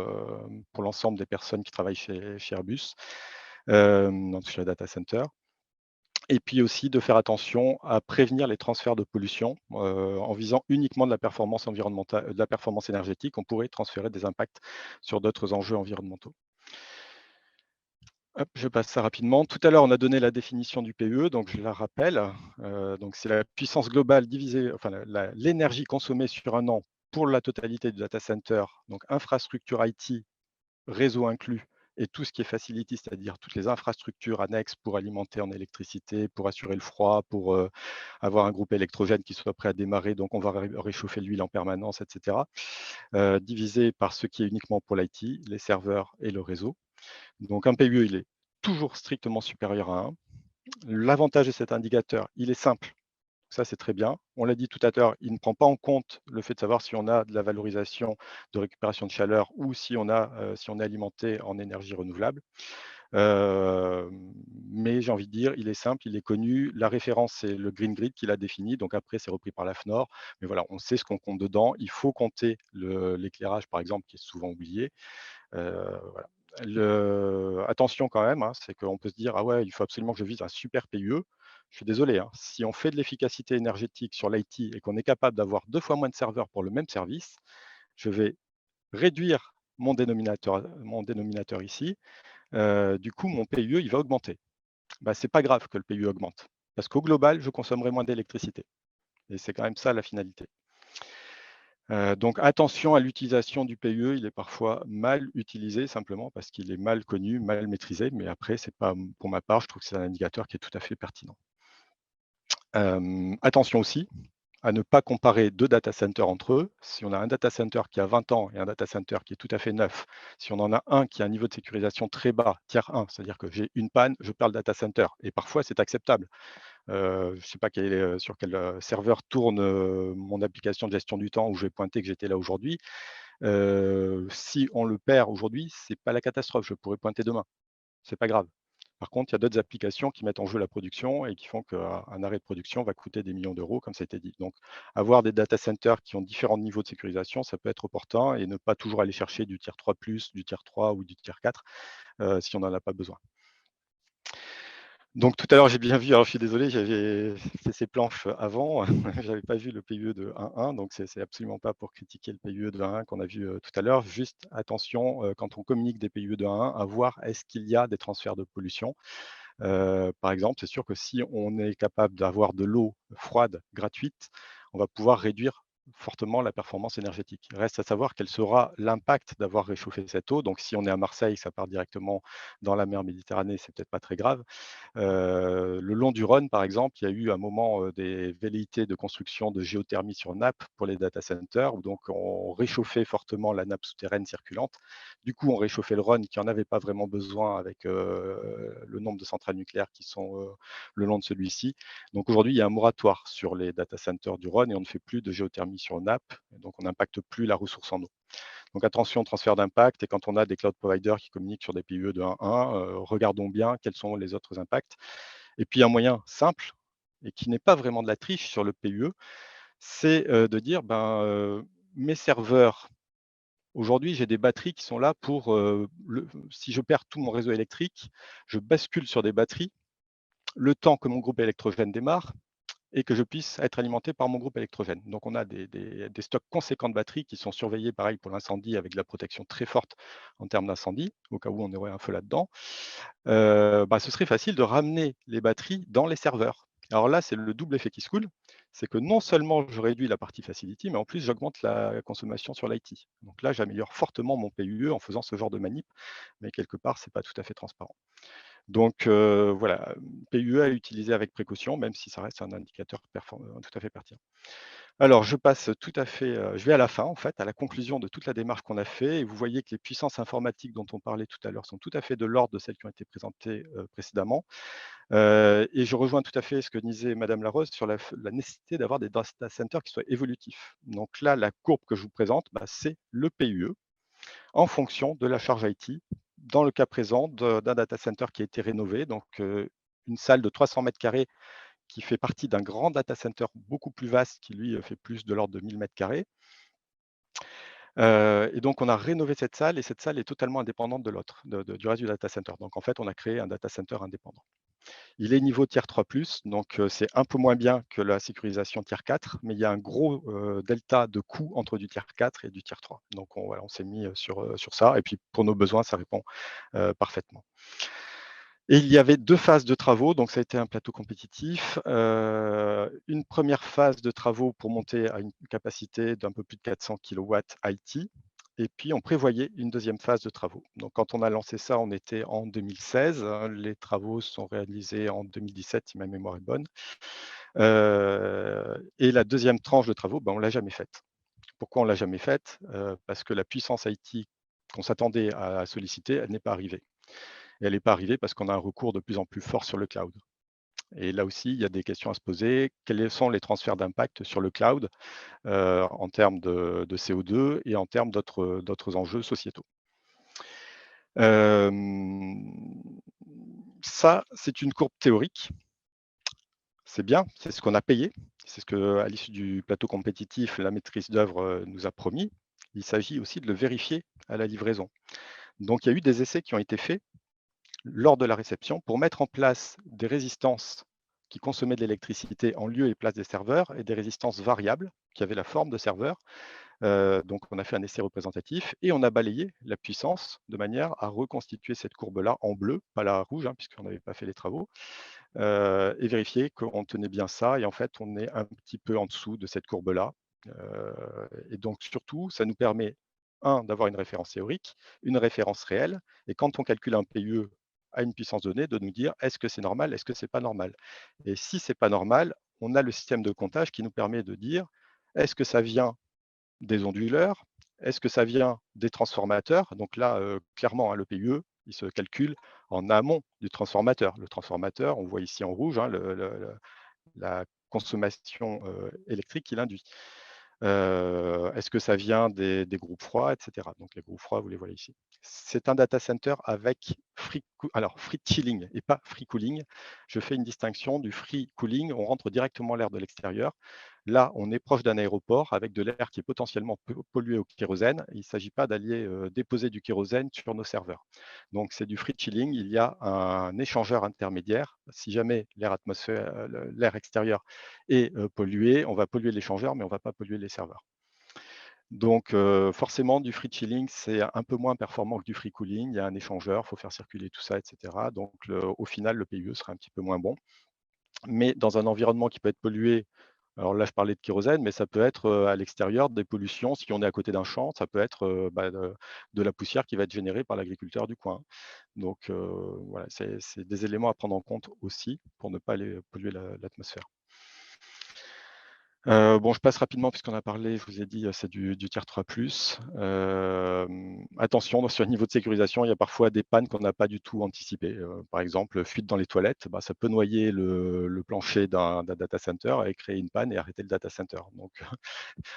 l'ensemble des personnes qui travaillent chez Airbus, chez la data center. Et puis aussi de faire attention à prévenir les transferts de pollution en visant uniquement de la performance environnementale, de la performance énergétique. On pourrait transférer des impacts sur d'autres enjeux environnementaux. Hop, je passe ça rapidement. Tout à l'heure, on a donné la définition du PUE, donc je la rappelle. Donc c'est la puissance globale divisée, enfin l'énergie consommée sur un an pour la totalité du data center, donc infrastructure IT, réseau inclus, et tout ce qui est facility, c'est-à-dire toutes les infrastructures annexes pour alimenter en électricité, pour assurer le froid, pour avoir un groupe électrogène qui soit prêt à démarrer, donc on va réchauffer l'huile en permanence, etc. Divisé par ce qui est uniquement pour l'IT, les serveurs et le réseau. Donc un PUE, il est toujours strictement supérieur à 1. L'avantage de cet indicateur, il est simple. Ça, c'est très bien. On l'a dit tout à l'heure, il ne prend pas en compte le fait de savoir si on a de la valorisation de récupération de chaleur ou si on est alimenté en énergie renouvelable. Mais j'ai envie de dire, il est simple, il est connu. La référence, c'est le Green Grid qui l'a défini. Donc après, c'est repris par la FNOR. Mais voilà, on sait ce qu'on compte dedans. Il faut compter l'éclairage, par exemple, qui est souvent oublié. Voilà. Attention quand même, c'est qu'on peut se dire, ah ouais, il faut absolument que je vise un super PUE. Je suis désolé, si on fait de l'efficacité énergétique sur l'IT et qu'on est capable d'avoir 2 fois moins de serveurs pour le même service, je vais réduire mon dénominateur ici. Du coup, mon PUE, il va augmenter. Ce n'est pas grave que le PUE augmente, parce qu'au global, je consommerai moins d'électricité. Et c'est quand même ça la finalité. Donc attention à l'utilisation du PUE, il est parfois mal utilisé simplement parce qu'il est mal connu, mal maîtrisé, mais après, c'est pas, pour ma part, je trouve que c'est un indicateur qui est tout à fait pertinent. Attention aussi à ne pas comparer 2 data centers entre eux. Si on a un data center qui a 20 ans et un data center qui est tout à fait neuf, si on en a un qui a un niveau de sécurisation très bas, tier 1, c'est-à-dire que j'ai une panne, je perds le data center. Et parfois, c'est acceptable. Je ne sais pas sur quel serveur tourne mon application de gestion du temps où je vais pointer que j'étais là aujourd'hui. Si on le perd aujourd'hui, ce n'est pas la catastrophe. Je pourrais pointer demain. Ce n'est pas grave. Par contre, il y a d'autres applications qui mettent en jeu la production et qui font qu'un arrêt de production va coûter des millions d'euros, comme ça a été dit. Donc, avoir des data centers qui ont différents niveaux de sécurisation, ça peut être opportun et ne pas toujours aller chercher du tier 3+, du tier 3 ou du tier 4 si on n'en a pas besoin. Donc tout à l'heure, j'ai bien vu, alors je suis désolé, j'avais fait ces planches avant, je n'avais pas vu le PUE de 1.1, donc c'est absolument pas pour critiquer le PUE de 1.1 qu'on a vu tout à l'heure. Juste attention, quand on communique des PUE de 1.1, à voir est-ce qu'il y a des transferts de pollution. Par exemple, c'est sûr que si on est capable d'avoir de l'eau froide gratuite, on va pouvoir réduire fortement la performance énergétique. Il reste à savoir quel sera l'impact d'avoir réchauffé cette eau. Donc, si on est à Marseille, ça part directement dans la mer Méditerranée, c'est peut-être pas très grave. Le long du Rhône, par exemple, il y a eu un moment des velléités de construction de géothermie sur nappe pour les data centers, où donc on réchauffait fortement la nappe souterraine circulante. Du coup, on réchauffait le Rhône qui n'en avait pas vraiment besoin avec le nombre de centrales nucléaires qui sont le long de celui-ci. Donc aujourd'hui, il y a un moratoire sur les data centers du Rhône et on ne fait plus de géothermie sur nappe, donc on n'impacte plus la ressource en eau. Donc attention au transfert d'impact, et quand on a des cloud providers qui communiquent sur des PUE de 1.1, regardons bien quels sont les autres impacts. Et puis un moyen simple, et qui n'est pas vraiment de la triche sur le PUE, c'est de dire, mes serveurs, aujourd'hui j'ai des batteries qui sont là pour, si je perds tout mon réseau électrique, je bascule sur des batteries, le temps que mon groupe électrogène démarre, et que je puisse être alimenté par mon groupe électrogène. Donc, on a des stocks conséquents de batteries qui sont surveillés, pareil, pour l'incendie, avec de la protection très forte en termes d'incendie, au cas où on aurait un feu là-dedans. Ce serait facile de ramener les batteries dans les serveurs. Alors là, c'est le double effet qui se coule. C'est que non seulement je réduis la partie facility, mais en plus, j'augmente la consommation sur l'IT. Donc là, j'améliore fortement mon PUE en faisant ce genre de manip, mais quelque part, ce n'est pas tout à fait transparent. Donc voilà, PUE à utiliser avec précaution, même si ça reste un indicateur tout à fait pertinent. Alors, je passe tout à fait, je vais à la fin, en fait, à la conclusion de toute la démarche qu'on a fait. Et vous voyez que les puissances informatiques dont on parlait tout à l'heure sont tout à fait de l'ordre de celles qui ont été présentées précédemment. Et je rejoins tout à fait ce que disait Madame Larose sur la nécessité d'avoir des data centers qui soient évolutifs. Donc là, la courbe que je vous présente, c'est le PUE en fonction de la charge IT. Dans le cas présent d'un data center qui a été rénové, donc une salle de 300 mètres carrés qui fait partie d'un grand data center beaucoup plus vaste qui, lui, fait plus de l'ordre de 1000 mètres carrés. Et donc, on a rénové cette salle et cette salle est totalement indépendante de l'autre, du reste du data center. Donc, en fait, on a créé un data center indépendant. Il est niveau tier 3+, donc c'est un peu moins bien que la sécurisation tier 4, mais il y a un gros delta de coût entre du tier 4 et du tier 3. Donc, on s'est mis sur ça. Et puis, pour nos besoins, ça répond parfaitement. Et il y avait 2 phases de travaux, donc ça a été un plateau compétitif. Une première phase de travaux pour monter à une capacité d'un peu plus de 400 kW IT. Et puis, on prévoyait une deuxième phase de travaux. Donc, quand on a lancé ça, on était en 2016. Les travaux sont réalisés en 2017, si ma mémoire est bonne. Et la deuxième tranche de travaux, on ne l'a jamais faite. Pourquoi on ne l'a jamais faite? Parce que la puissance IT qu'on s'attendait à solliciter, elle n'est pas arrivée. Et elle n'est pas arrivée parce qu'on a un recours de plus en plus fort sur le cloud. Et là aussi, il y a des questions à se poser. Quels sont les transferts d'impact sur le cloud en termes de CO2 et en termes d'autres enjeux sociétaux? Ça, c'est une courbe théorique. C'est bien, c'est ce qu'on a payé. C'est ce qu'à l'issue du plateau compétitif, la maîtrise d'œuvre nous a promis. Il s'agit aussi de le vérifier à la livraison. Donc, il y a eu des essais qui ont été faits lors de la réception pour mettre en place des résistances qui consommaient de l'électricité en lieu et place des serveurs et des résistances variables qui avaient la forme de serveurs. Donc, on a fait un essai représentatif et on a balayé la puissance de manière à reconstituer cette courbe-là en bleu, pas la rouge, puisqu'on n'avait pas fait les travaux, et vérifier qu'on tenait bien ça. Et en fait, on est un petit peu en dessous de cette courbe-là. Et donc, surtout, ça nous permet, d'avoir une référence théorique, une référence réelle. Et quand on calcule un PUE à une puissance donnée, de nous dire est-ce que c'est normal, est-ce que c'est pas normal. Et si c'est pas normal, on a le système de comptage qui nous permet de dire est-ce que ça vient des onduleurs? Est-ce que ça vient des transformateurs? Donc là, clairement, le PUE, il se calcule en amont du transformateur. Le transformateur, on voit ici en rouge la consommation électrique qu'il induit. Est-ce que ça vient des groupes froids, etc. Donc les groupes froids, vous les voyez ici. C'est un data center avec free chilling et pas free cooling. Je fais une distinction du free cooling, on rentre directement l'air de l'extérieur. Là, on est proche d'un aéroport avec de l'air qui est potentiellement pollué au kérosène. Il ne s'agit pas d'aller déposer du kérosène sur nos serveurs. Donc, c'est du free chilling. Il y a un échangeur intermédiaire. Si jamais l'air extérieur est pollué, on va polluer l'échangeur, mais on ne va pas polluer les serveurs. Donc, forcément, du free chilling, c'est un peu moins performant que du free cooling. Il y a un échangeur, il faut faire circuler tout ça, etc. Donc, au final, le PUE sera un petit peu moins bon. Mais dans un environnement qui peut être pollué, alors là, je parlais de kérosène, mais ça peut être à l'extérieur des pollutions. Si on est à côté d'un champ, ça peut être de la poussière qui va être générée par l'agriculteur du coin. Donc, voilà, c'est des éléments à prendre en compte aussi pour ne pas aller polluer l'atmosphère. Bon, je passe rapidement puisqu'on a parlé, je vous ai dit, c'est du tier 3+. Attention, sur le niveau de sécurisation, il y a parfois des pannes qu'on n'a pas du tout anticipées. Par exemple, fuite dans les toilettes, ça peut noyer le plancher d'un data center et créer une panne et arrêter le data center. Donc,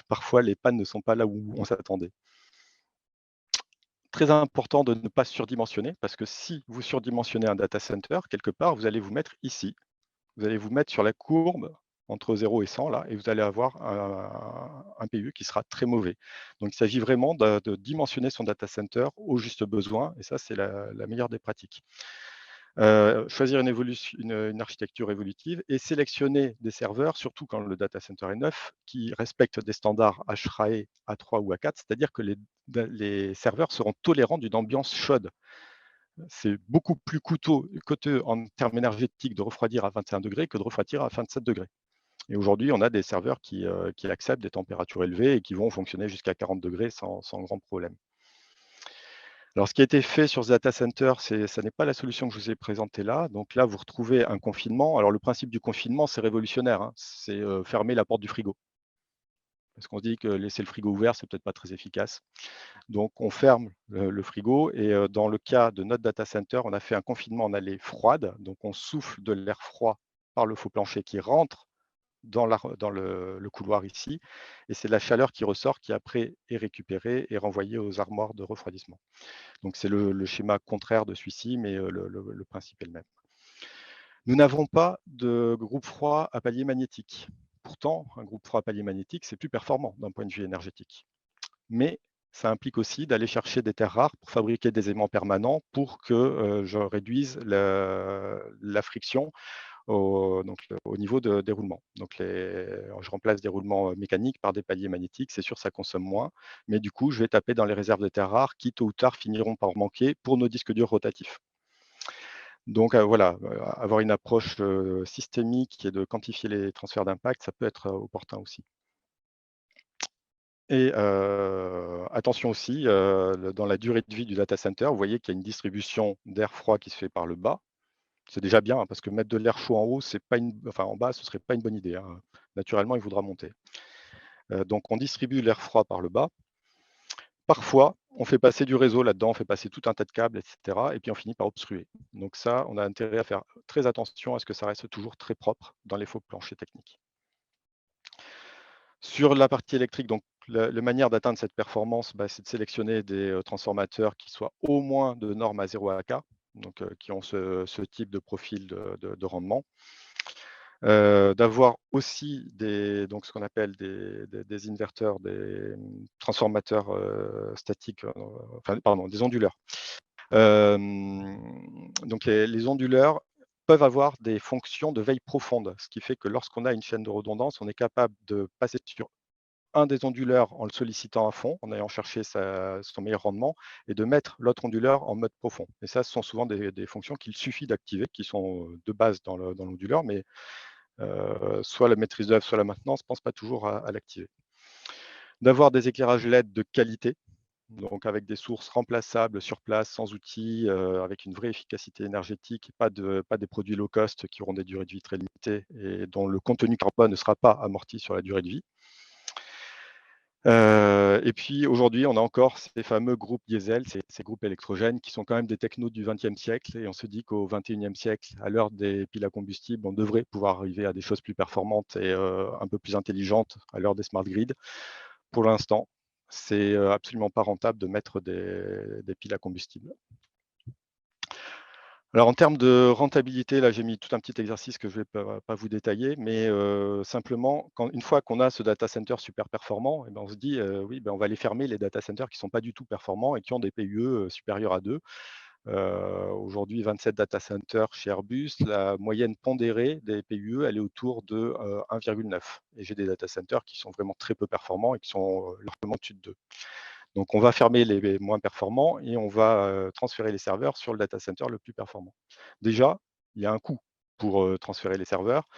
parfois, les pannes ne sont pas là où on s'attendait. Très important de ne pas surdimensionner, parce que si vous surdimensionnez un data center, quelque part, vous allez vous mettre ici. Vous allez vous mettre sur la courbe entre 0 et 100, là, et vous allez avoir un PUE qui sera très mauvais. Donc, il s'agit vraiment de dimensionner son data center au juste besoin, et ça, c'est la meilleure des pratiques. Choisir une architecture évolutive et sélectionner des serveurs, surtout quand le data center est neuf, qui respectent des standards HRAE A3 ou A4, c'est-à-dire que les serveurs seront tolérants d'une ambiance chaude. c'est beaucoup plus coûteux en termes énergétiques de refroidir à 21 degrés que de refroidir à 27 degrés. Et aujourd'hui, on a des serveurs qui acceptent des températures élevées et qui vont fonctionner jusqu'à 40 degrés sans grand problème. Alors, ce qui a été fait sur ce data center, ça n'est pas la solution que je vous ai présentée là. Donc là, vous retrouvez un confinement. Alors, le principe du confinement, c'est révolutionnaire, hein. C'est fermer la porte du frigo. Parce qu'on se dit que laisser le frigo ouvert, c'est peut-être pas très efficace. Donc, on ferme le frigo et dans le cas de notre data center, on a fait un confinement en allée froide. Donc, on souffle de l'air froid par le faux plancher qui rentre dans le couloir ici. Et c'est la chaleur qui ressort qui après est récupérée et renvoyée aux armoires de refroidissement. Donc, c'est le schéma contraire de celui-ci, mais le principe est le même. Nous n'avons pas de groupe froid à palier magnétique. Pourtant, un groupe froid à palier magnétique, c'est plus performant d'un point de vue énergétique. Mais ça implique aussi d'aller chercher des terres rares pour fabriquer des aimants permanents pour que je réduise la friction au niveau des roulements. Donc, je remplace des roulements mécaniques par des paliers magnétiques. C'est sûr, ça consomme moins. Mais du coup, je vais taper dans les réserves de terres rares qui, tôt ou tard, finiront par manquer pour nos disques durs rotatifs. Donc voilà, avoir une approche systémique et de quantifier les transferts d'impact, ça peut être opportun aussi. Et attention aussi, dans la durée de vie du data center, vous voyez qu'il y a une distribution d'air froid qui se fait par le bas. C'est déjà bien, hein, parce que mettre de l'air chaud en haut, en bas, ce ne serait pas une bonne idée, hein. Naturellement, il voudra monter. Donc, on distribue l'air froid par le bas. Parfois, on fait passer du réseau là-dedans, on fait passer tout un tas de câbles, etc. Et puis, on finit par obstruer. Donc ça, on a intérêt à faire très attention à ce que ça reste toujours très propre dans les faux planchers techniques. Sur la partie électrique, donc la manière d'atteindre cette performance, c'est de sélectionner des transformateurs qui soient au moins de normes à 0 AK, donc qui ont ce type de profil de rendement. D'avoir aussi ce qu'on appelle des inverteurs, des transformateurs statiques, des onduleurs. Donc les onduleurs peuvent avoir des fonctions de veille profonde, ce qui fait que lorsqu'on a une chaîne de redondance, on est capable de passer sur un des onduleurs en le sollicitant à fond, en allant chercher son meilleur rendement, et de mettre l'autre onduleur en mode profond. Et ça, ce sont souvent des fonctions qu'il suffit d'activer, qui sont de base dans l'onduleur, mais soit la maîtrise d'œuvre, soit la maintenance, ne pense pas toujours à l'activer. D'avoir des éclairages LED de qualité, donc avec des sources remplaçables sur place, sans outils, avec une vraie efficacité énergétique, pas des produits low cost qui auront des durées de vie très limitées et dont le contenu carbone ne sera pas amorti sur la durée de vie. Et puis aujourd'hui, on a encore ces fameux groupes diesel, ces groupes électrogènes qui sont quand même des technos du XXe siècle, et on se dit qu'au XXIe siècle, à l'heure des piles à combustible, on devrait pouvoir arriver à des choses plus performantes et un peu plus intelligentes à l'heure des smart grids. Pour l'instant, c'est absolument pas rentable de mettre des piles à combustible. Alors, en termes de rentabilité, là, j'ai mis tout un petit exercice que je ne vais pas vous détailler, mais simplement, une fois qu'on a ce data center super performant, on se dit, oui, on va aller fermer les data centers qui ne sont pas du tout performants et qui ont des PUE supérieurs à 2. Aujourd'hui, 27 data centers chez Airbus, la moyenne pondérée des PUE, elle est autour de 1,9. Et j'ai des data centers qui sont vraiment très peu performants et qui sont largement au-dessus de 2. Donc, on va fermer les moins performants et on va transférer les serveurs sur le data center le plus performant. Déjà, il y a un coût pour transférer les serveurs.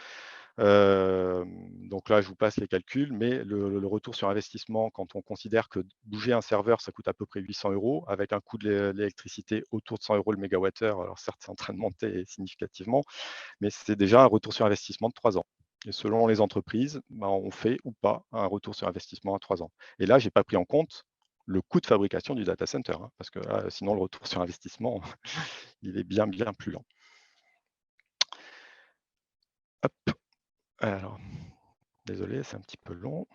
Donc là, je vous passe les calculs, mais le retour sur investissement, quand on considère que bouger un serveur, ça coûte à peu près 800 €, avec un coût de l'électricité autour de 100 € le mégawattheure, alors certes, c'est en train de monter significativement, mais c'est déjà un retour sur investissement de 3 ans. Et selon les entreprises, on fait ou pas un retour sur investissement à 3 ans. Et là, je n'ai pas pris en compte le coût de fabrication du data center, hein, parce que sinon, le retour sur investissement, il est bien plus lent. Hop. Alors, désolé, c'est un petit peu long.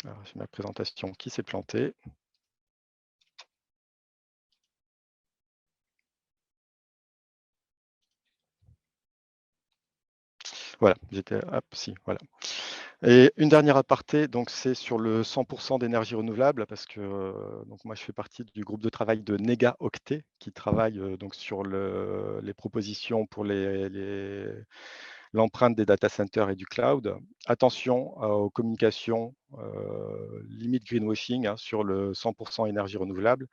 Alors, j'ai ma présentation qui s'est plantée. Voilà, voilà. Et une dernière aparté, donc c'est sur le 100% d'énergie renouvelable, parce que donc moi je fais partie du groupe de travail de NEGA-Octet, qui travaille donc sur les propositions pour les l'empreinte des data centers et du cloud. Attention aux communications, limite greenwashing sur le 100% énergie renouvelable.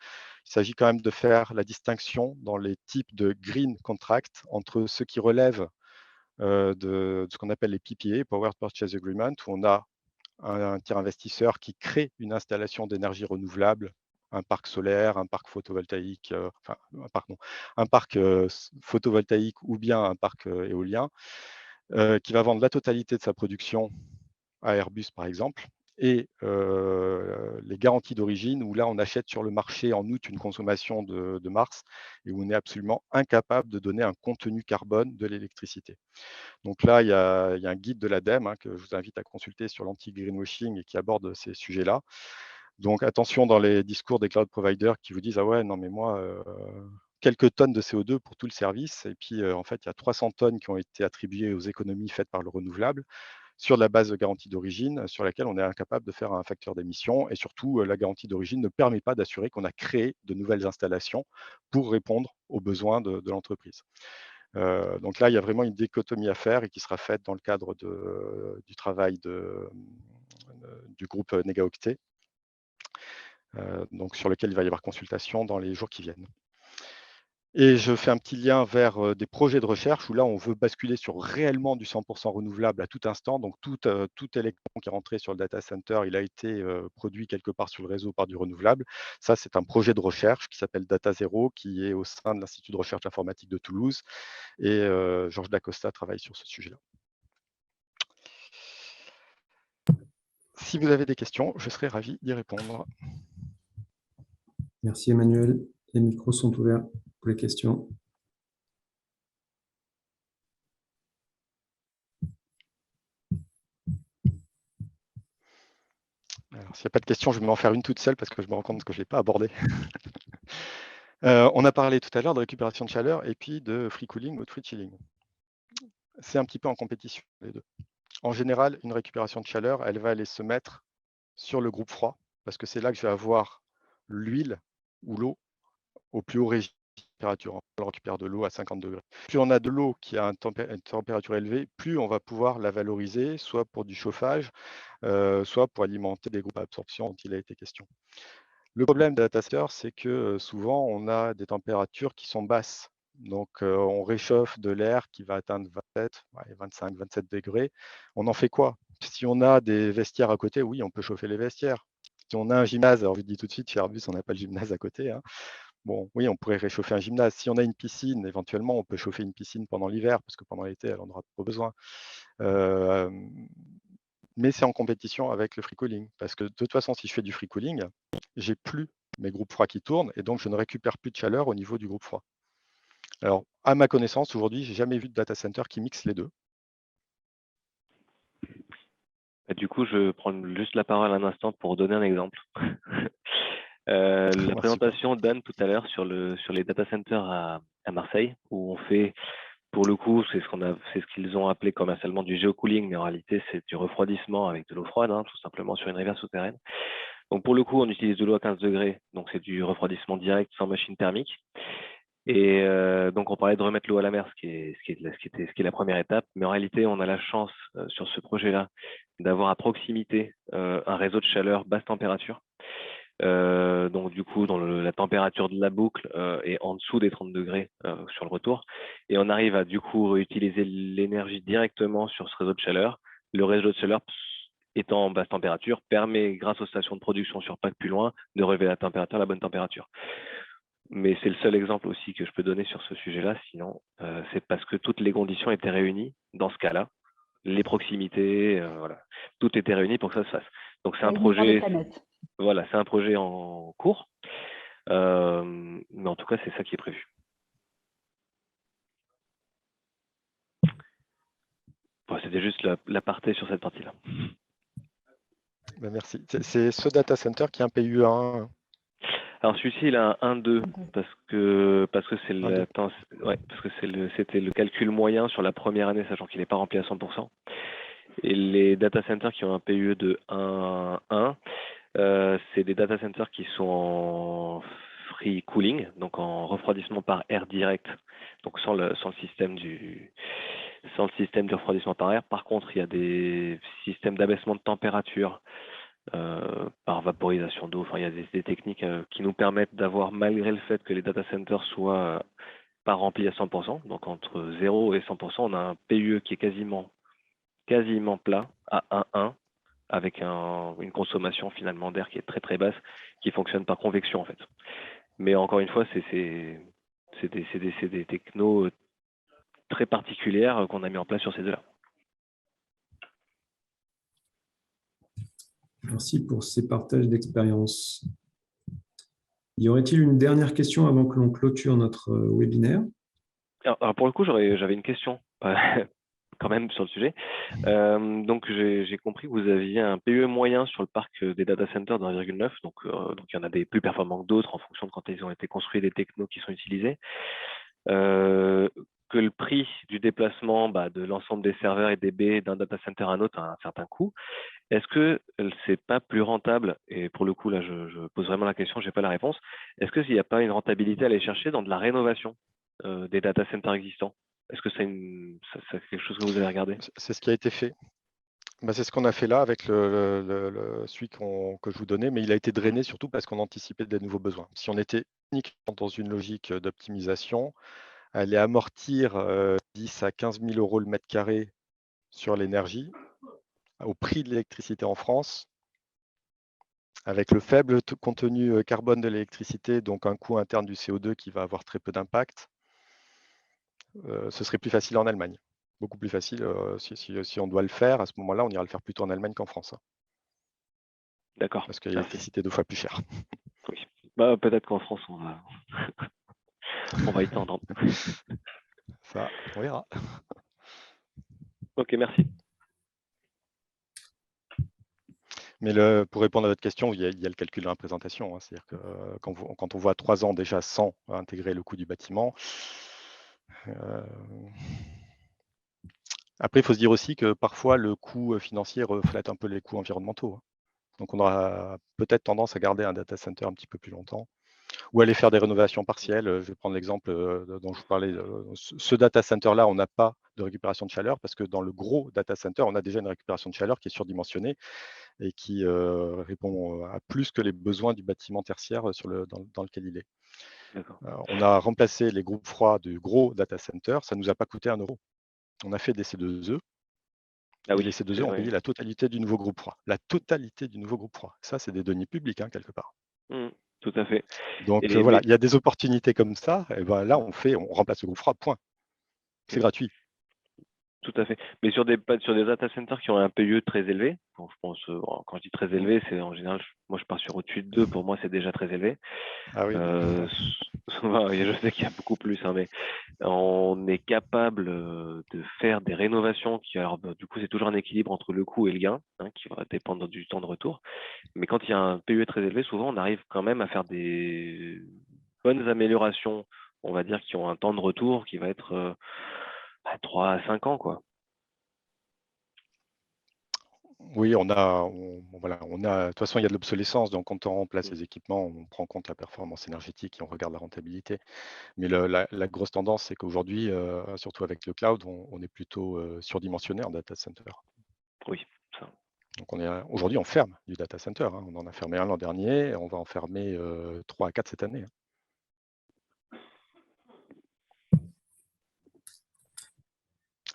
Il s'agit quand même de faire la distinction dans les types de green contract entre ceux qui relèvent de ce qu'on appelle les PPA, Power Purchase Agreement, où on a un tiers investisseur qui crée une installation d'énergie renouvelable, un parc solaire, un parc photovoltaïque, un parc photovoltaïque ou bien un parc éolien, qui va vendre la totalité de sa production à Airbus, par exemple, et les garanties d'origine, où là, on achète sur le marché en août une consommation de mars, et où on est absolument incapable de donner un contenu carbone de l'électricité. Donc là, il y a un guide de l'ADEME que je vous invite à consulter sur l'anti-greenwashing et qui aborde ces sujets-là. Donc attention dans les discours des cloud providers qui vous disent « Ah ouais, non mais moi, quelques tonnes de CO2 pour tout le service ». Et puis en fait, il y a 300 tonnes qui ont été attribuées aux économies faites par le renouvelable sur la base de garantie d'origine, sur laquelle on est incapable de faire un facteur d'émission. Et surtout, la garantie d'origine ne permet pas d'assurer qu'on a créé de nouvelles installations pour répondre aux besoins de l'entreprise. Donc là, il y a vraiment une dichotomie à faire et qui sera faite dans le cadre du travail du groupe NegaOctet, donc sur lequel il va y avoir consultation dans les jours qui viennent. Et je fais un petit lien vers des projets de recherche où là, on veut basculer sur réellement du 100% renouvelable à tout instant. Donc, tout électron qui est rentré sur le data center, il a été produit quelque part sur le réseau par du renouvelable. Ça, c'est un projet de recherche qui s'appelle Data Zero, qui est au sein de l'Institut de recherche informatique de Toulouse. Et Georges Dacosta travaille sur ce sujet-là. Si vous avez des questions, je serai ravi d'y répondre. Merci Emmanuel. Les micros sont ouverts pour les questions. Alors, s'il n'y a pas de questions, je vais m'en faire une toute seule parce que je me rends compte que je ne l'ai pas abordée. On a parlé tout à l'heure de récupération de chaleur et puis de free cooling ou de free chilling. C'est un petit peu en compétition, les deux. En général, une récupération de chaleur, elle va aller se mettre sur le groupe froid parce que c'est là que je vais avoir l'huile ou l'eau au plus haut régime de température. On récupère de l'eau à 50 degrés. Plus on a de l'eau qui a une température élevée, plus on va pouvoir la valoriser, soit pour du chauffage, soit pour alimenter des groupes à absorption dont il a été question. Le problème des data centers, c'est que souvent, on a des températures qui sont basses. Donc, on réchauffe de l'air qui va atteindre 27, 25, 27 degrés. On en fait quoi? Si on a des vestiaires à côté, oui, on peut chauffer les vestiaires. Si on a un gymnase, alors je vous dis tout de suite, chez Airbus, on n'a pas le gymnase à côté. Bon, oui, on pourrait réchauffer un gymnase. Si on a une piscine, éventuellement, on peut chauffer une piscine pendant l'hiver, parce que pendant l'été, elle n'en aura pas besoin. Mais c'est en compétition avec le free cooling, parce que de toute façon, si je fais du free cooling, j'ai plus mes groupes froids qui tournent, et donc je ne récupère plus de chaleur au niveau du groupe froid. Alors, à ma connaissance, aujourd'hui, j'ai jamais vu de data center qui mixe les deux. Du coup, je prends juste la parole un instant pour donner un exemple. La présentation d'Anne tout à l'heure sur les data centers à Marseille, où on fait, pour le coup, c'est ce qu'ils ont appelé commercialement du géocooling, mais en réalité, c'est du refroidissement avec de l'eau froide, tout simplement sur une rivière souterraine. Donc, pour le coup, on utilise de l'eau à 15 degrés, donc c'est du refroidissement direct sans machine thermique. Et donc, on parlait de remettre l'eau à la mer, ce qui est la première étape. Mais en réalité, on a la chance sur ce projet-là d'avoir à proximité un réseau de chaleur basse température. Donc, du coup, la température de la boucle est en dessous des 30 degrés sur le retour. Et on arrive à, du coup, réutiliser l'énergie directement sur ce réseau de chaleur. Le réseau de chaleur, étant en basse température, permet, grâce aux stations de production sur PAC plus loin, de relever la température à la bonne température. Mais c'est le seul exemple aussi que je peux donner sur ce sujet-là. Sinon, c'est parce que toutes les conditions étaient réunies dans ce cas-là. Les proximités, voilà. Tout était réuni pour que ça se fasse. Donc, c'est un projet. Voilà, c'est un projet en cours. Mais en tout cas, c'est ça qui est prévu. Bon, c'était juste l'aparté sur cette partie-là. Ben merci. C'est ce data center qui est un PU1. Alors celui-ci, il a un 1-2 parce que c'était le calcul moyen sur la première année, sachant qu'il n'est pas rempli à 100%. Et les data centers qui ont un PUE de 1-1, c'est des data centers qui sont en free cooling, donc en refroidissement par air direct, donc sans le système sans le système de refroidissement par air. Par contre, il y a des systèmes d'abaissement de température par vaporisation d'eau. Enfin, il y a des techniques qui nous permettent d'avoir, malgré le fait que les data centers soient pas remplis à 100%, donc entre 0 et 100%, on a un PUE qui est quasiment plat à 1,1 avec une consommation finalement d'air qui est très très basse, qui fonctionne par convection en fait. Mais encore une fois, c'est des technos très particulières qu'on a mis en place sur ces deux-là. Merci pour ces partages d'expérience. Y aurait-il une dernière question avant que l'on clôture notre webinaire? Alors pour le coup, j'avais une question quand même sur le sujet. Donc j'ai compris que vous aviez un PUE moyen sur le parc des data centers de 1,9. Donc il y en a des plus performants que d'autres en fonction de quand ils ont été construits, des technos qui sont utilisés. Que le prix du déplacement de l'ensemble des serveurs et des baies d'un data center à un autre a un certain coût. Est-ce que c'est pas plus rentable, et pour le coup là je pose vraiment la question, j'ai pas la réponse, est-ce qu'il n'y a pas une rentabilité à aller chercher dans de la rénovation des data centers existants? Est-ce que c'est quelque chose que vous avez regardé? C'est ce qui a été fait. C'est ce qu'on a fait là avec celui que je vous donnais, mais il a été drainé surtout parce qu'on anticipait des nouveaux besoins. Si on était uniquement dans une logique d'optimisation, aller amortir 10 à 15 000 euros le mètre carré sur l'énergie, au prix de l'électricité en France, avec le faible contenu carbone de l'électricité, donc un coût interne du CO2 qui va avoir très peu d'impact, ce serait plus facile en Allemagne. Beaucoup plus facile. Si on doit le faire, à ce moment-là, on ira le faire plutôt en Allemagne qu'en France. D'accord. Parce que l'électricité est 2 fois plus chère. Oui. Peut-être qu'en France, on va y tendre. Ça, on verra. Ok, merci. Mais pour répondre à votre question, il y a le calcul de la représentation. C'est-à-dire que quand on voit 3 ans déjà sans intégrer le coût du bâtiment, après, il faut se dire aussi que parfois, le coût financier reflète un peu les coûts environnementaux. Donc, on aura peut-être tendance à garder un data center un petit peu plus longtemps ou aller faire des rénovations partielles. Je vais prendre l'exemple dont je vous parlais. Ce data center-là, on n'a pas de récupération de chaleur parce que dans le gros data center, on a déjà une récupération de chaleur qui est surdimensionnée et qui répond à plus que les besoins du bâtiment tertiaire dans lequel il est. On a remplacé les groupes froids du gros data center, ça ne nous a pas coûté 1 €. On a fait des C2E. Et les C2E ont payé la totalité du nouveau groupe froid. La totalité du nouveau groupe froid. Ça, c'est des deniers publics, quelque part. Tout à fait. Donc voilà, il y a des opportunités comme ça. Et là, on remplace le groupe froid, point. C'est gratuit. Tout à fait. Mais sur des data centers qui ont un PUE très élevé, je pense, quand je dis très élevé, c'est en général, moi je pars sur au-dessus de 2, pour moi c'est déjà très élevé. Ah oui. Je sais qu'il y a beaucoup plus, mais on est capable de faire des rénovations qui, alors du coup c'est toujours un équilibre entre le coût et le gain, qui va dépendre du temps de retour. Mais quand il y a un PUE très élevé, souvent on arrive quand même à faire des bonnes améliorations, on va dire, qui ont un temps de retour qui va être 3 à 5 ans, quoi. Oui, de toute façon, il y a de l'obsolescence, donc quand on remplace les équipements, on prend en compte la performance énergétique et on regarde la rentabilité. Mais la grosse tendance, c'est qu'aujourd'hui, surtout avec le cloud, on est plutôt surdimensionné en data center. Oui, ça. Donc aujourd'hui, on ferme du data center. On en a fermé un l'an dernier, et on va en fermer 3 à 4 cette année.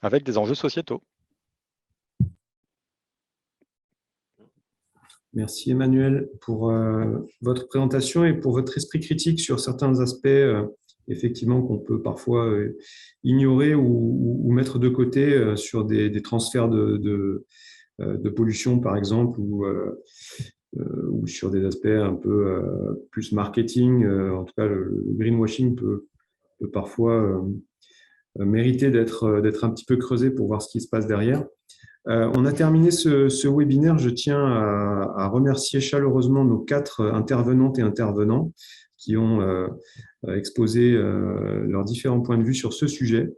Avec des enjeux sociétaux. Merci Emmanuel pour votre présentation et pour votre esprit critique sur certains aspects, effectivement, qu'on peut parfois ignorer ou mettre de côté sur des transferts de pollution, par exemple, ou sur des aspects un peu plus marketing. En tout cas, le greenwashing peut parfois mériter d'être un petit peu creusé pour voir ce qui se passe derrière. On a terminé ce webinaire. Je tiens à remercier chaleureusement nos 4 intervenantes et intervenants qui ont exposé leurs différents points de vue sur ce sujet.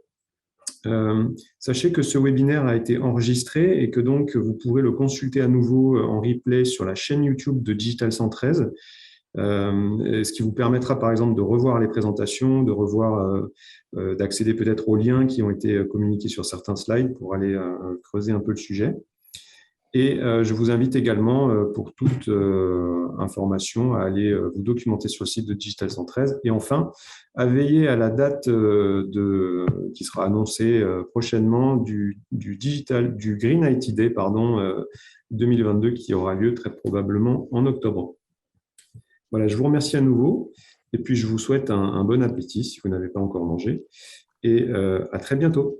Sachez que ce webinaire a été enregistré et que donc vous pourrez le consulter à nouveau en replay sur la chaîne YouTube de Digital 113 Ce qui vous permettra, par exemple, de revoir les présentations, d'accéder peut-être aux liens qui ont été communiqués sur certains slides pour aller creuser un peu le sujet. Et je vous invite également, pour toute information, à aller vous documenter sur le site de Digital 113. Et enfin, à veiller à la date qui sera annoncée prochainement du Green IT Day 2022, qui aura lieu très probablement en octobre. Voilà, je vous remercie à nouveau. Et puis, je vous souhaite un bon appétit si vous n'avez pas encore mangé. Et à très bientôt.